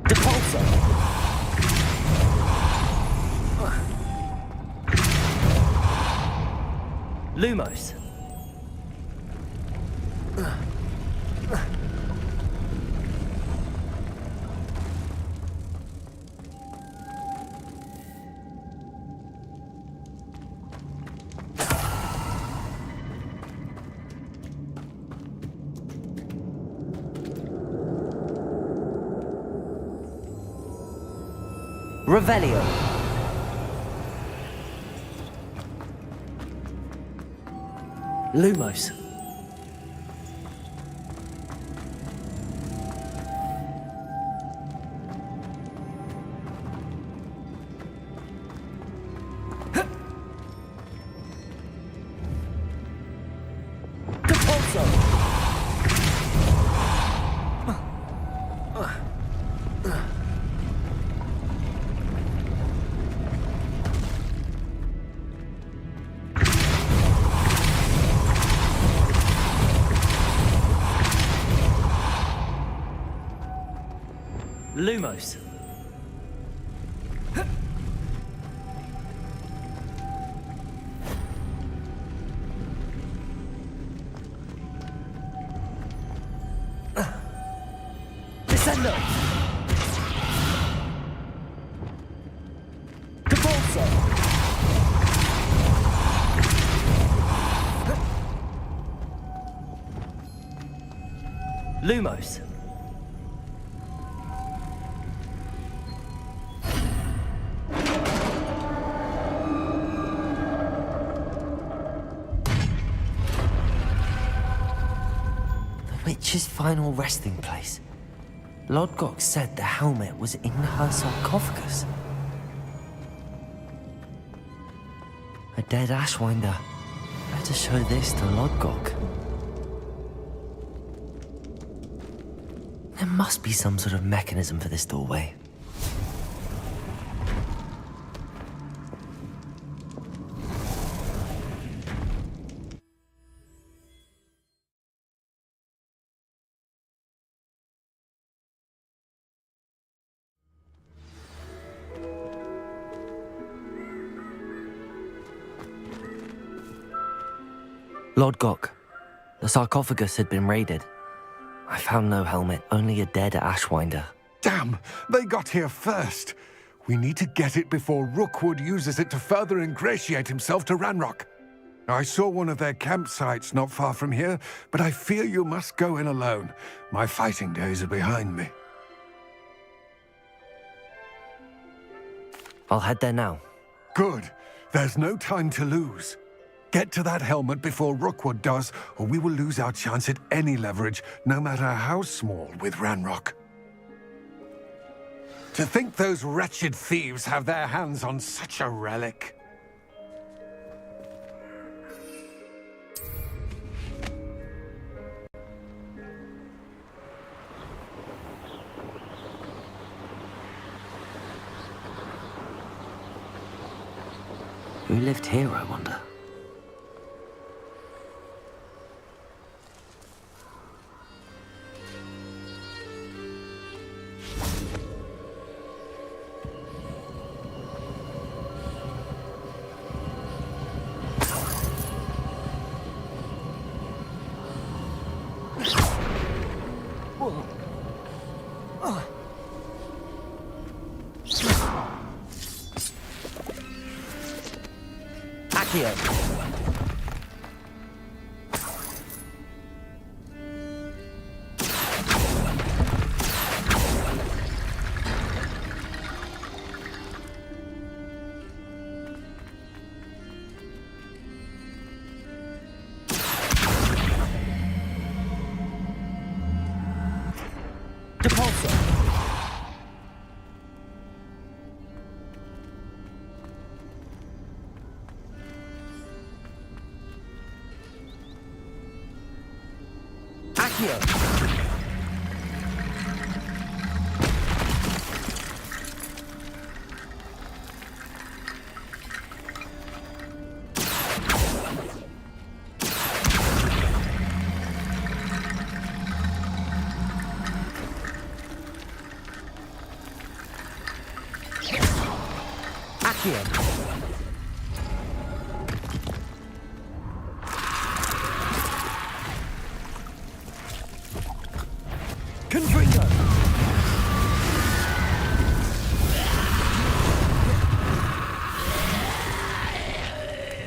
Depulso. Lumos. Revelio. Lumos. Lumos. Descendo. Capulso. Lumos. The witch's final resting place. Lodgok said the helmet was in her sarcophagus. A dead Ashwinder. Better show this to Lodgok. There must be some sort of mechanism for this doorway. Lodgok, the sarcophagus had been raided. I found no helmet, only a dead Ashwinder. Damn! They got here first. We need to get it before Rookwood uses it to further ingratiate himself to Ranrock. I saw one of their campsites not far from here, but I fear you must go in alone. My fighting days are behind me. I'll head there now. Good. There's no time to lose. Get to that helmet before Rookwood does, or we will lose our chance at any leverage, no matter how small, with Ranrock. To think those wretched thieves have their hands on such a relic. Who lived here, I wonder?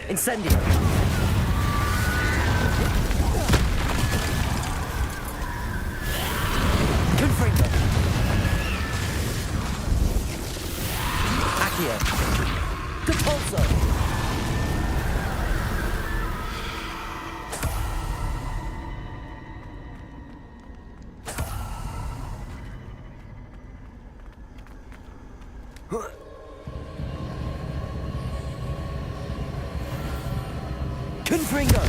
Incendio! Confringo! Accio! Capulso! Confringo!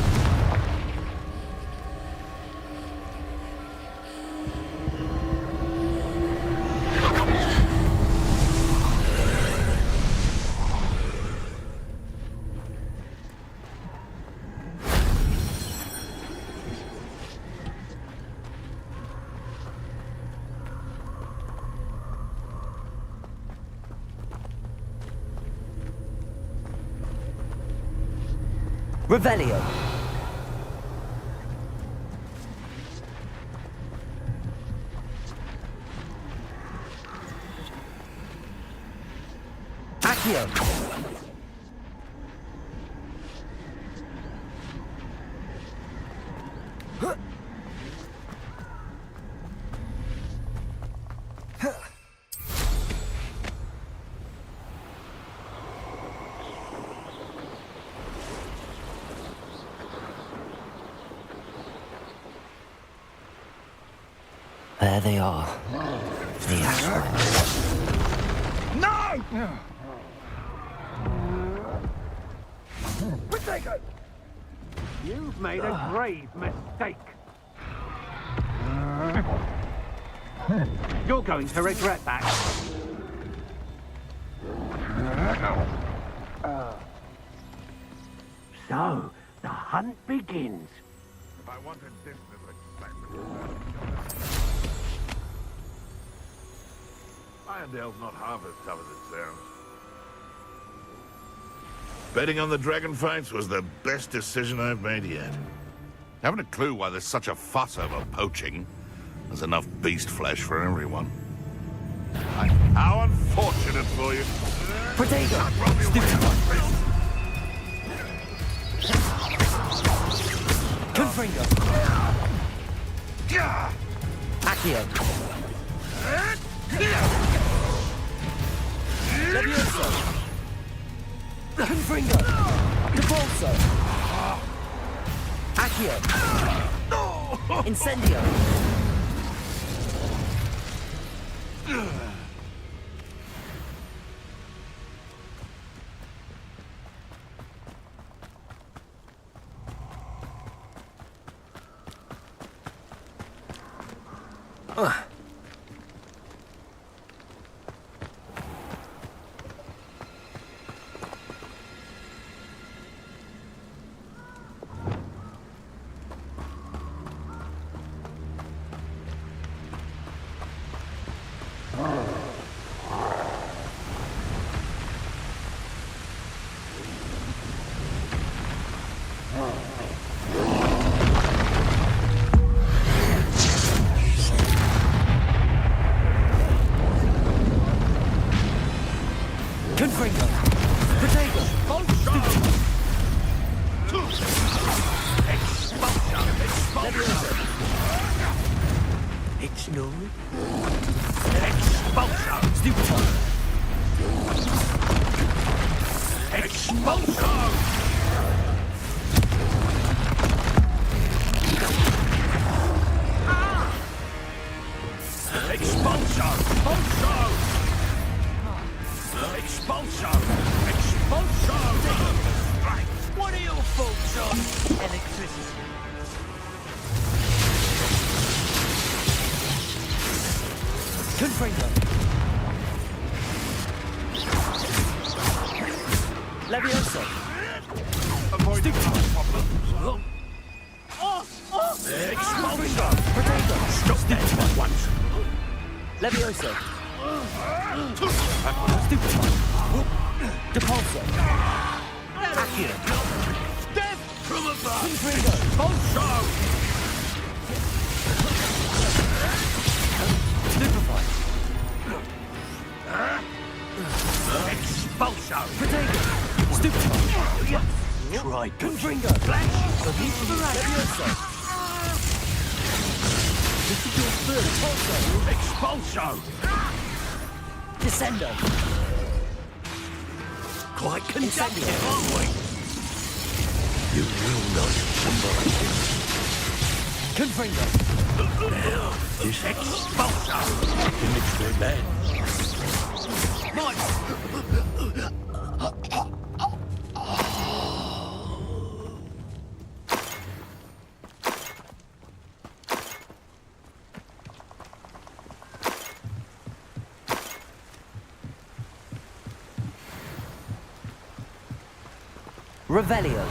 Revelio. Accio. There they are. The asteroids. No! Protego! You've made a grave mistake. You're going to regret that. So, the hunt begins. If I wanted this little experiment, Irondale's not half as tough as it sounds. Betting on the dragon fights was the best decision I've made yet. Haven't a clue why there's such a fuss over poaching. There's enough beast flesh for everyone. How unfortunate for you. Protego! Confringo! Accio! Levioso! Confringo! Depulso! Accio! Incendio! Confringo! Protego! It's no. Expulso! Stupefy! Expulso! Expulso! Expulso! Expulso! Right. What are your faults on electricity? Confringo! Levioso! Avoid the problem. Expulso! Protego! Stop that at once. Levioso! Stupefy! Depulso! Accio! Death from above! Confringo! Expulso! Stupefy! Expulso! Protego! Stupefy! Try Confringo! Flash! Levioso! This is your third Expulso! Descendo! Quite conductive, aren't we? You will not symbolize it. Confringo! Now, this expulso limits their men. Revelio.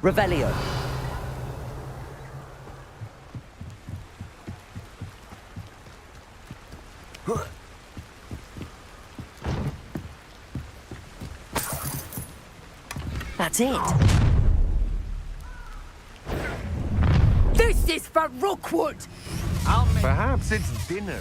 Revelio. That's it. This is for Rookwood! Perhaps it's dinner.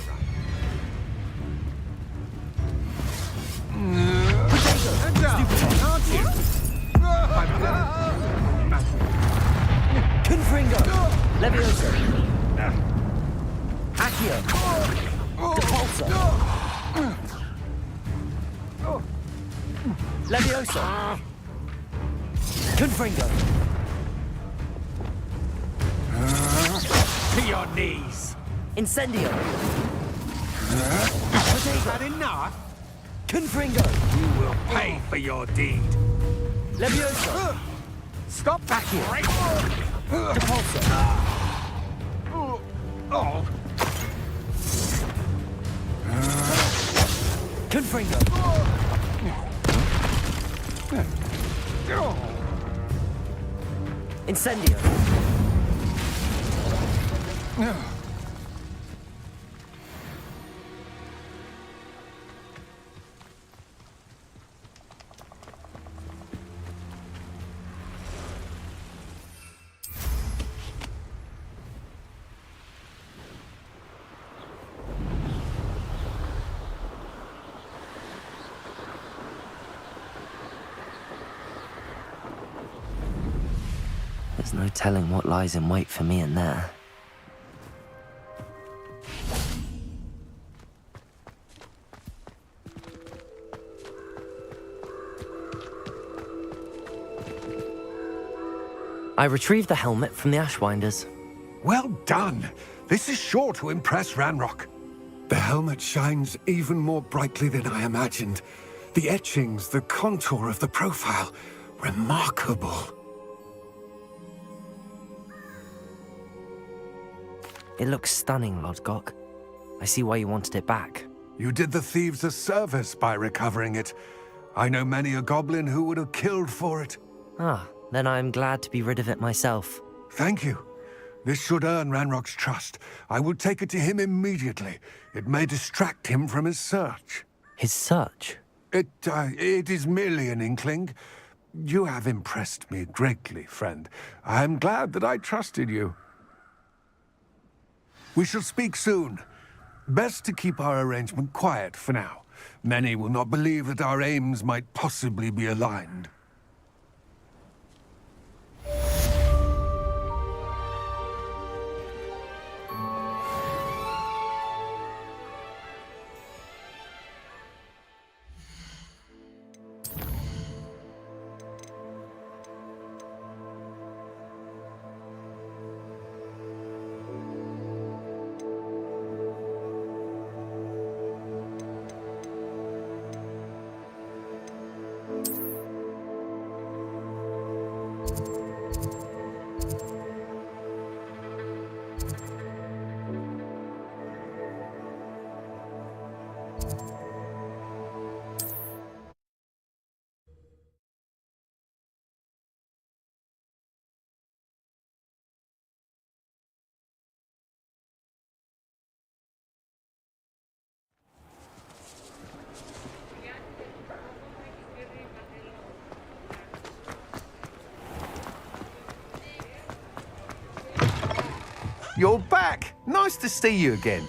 Confringo. Levioso. Accio. Depulso. Levioso. Confringo. To your knees. Incendio. Had enough? Confringo. You will pay for your deed. Levioso. Stop back here. Depulso. Confringo. Incendio. There's no telling what lies in wait for me in there. I retrieved the helmet from the Ashwinders. Well done. This is sure to impress Ranrock. The helmet shines even more brightly than I imagined. The etchings, the contour of the profile, remarkable. It looks stunning, Lodgok. I see why you wanted it back. You did the thieves a service by recovering it. I know many a goblin who would have killed for it. Ah, then I'm glad to be rid of it myself. Thank you. This should earn Ranrock's trust. I will take it to him immediately. It may distract him from his search. His search? It is merely an inkling. You have impressed me greatly, friend. I am glad that I trusted you. We shall speak soon. Best to keep our arrangement quiet for now. Many will not believe that our aims might possibly be aligned. You're back! Nice to see you again.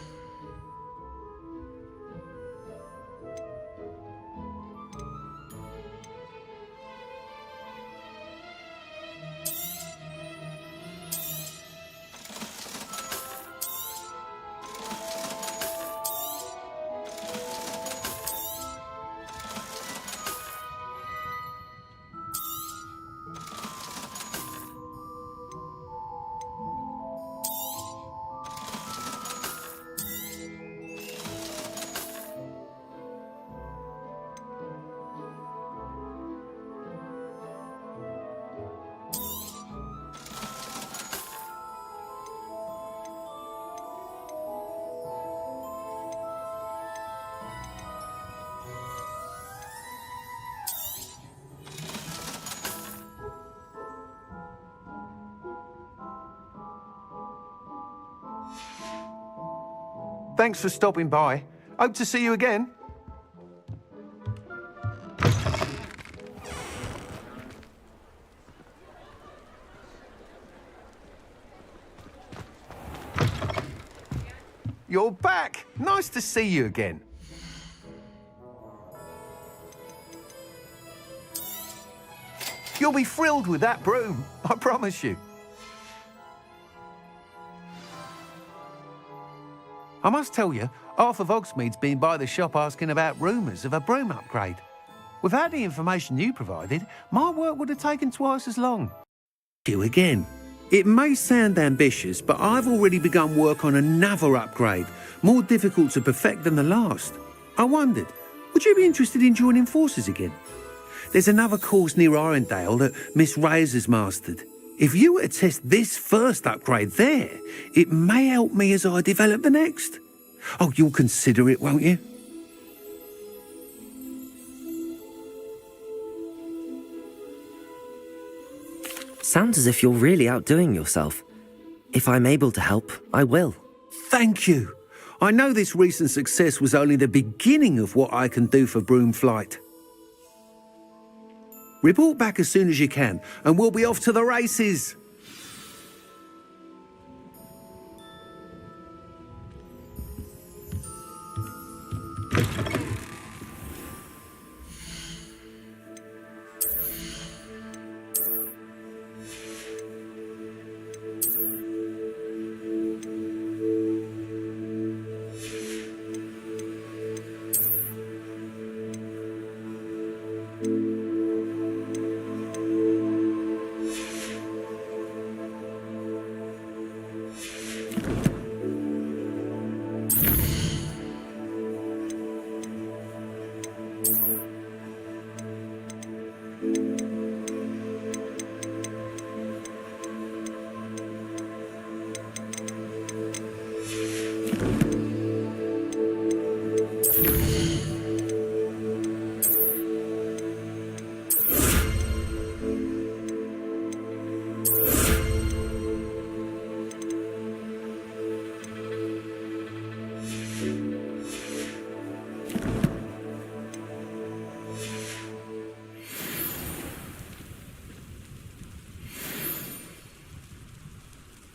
Thanks for stopping by. Hope to see you again. You're back. Nice to see you again. You'll be thrilled with that broom, I promise you. I must tell you, half of Hogsmeade's been by the shop asking about rumours of a broom upgrade. Without the information you provided, my work would have taken twice as long. You again. It may sound ambitious, but I've already begun work on another upgrade, more difficult to perfect than the last. I wondered, would you be interested in joining forces again? There's another course near Irondale that Miss Reyes has mastered. If you were to test this first upgrade there, it may help me as I develop the next. Oh, you'll consider it, won't you? Sounds as if you're really outdoing yourself. If I'm able to help, I will. Thank you. I know this recent success was only the beginning of what I can do for broom flight. Report back as soon as you can, and we'll be off to the races.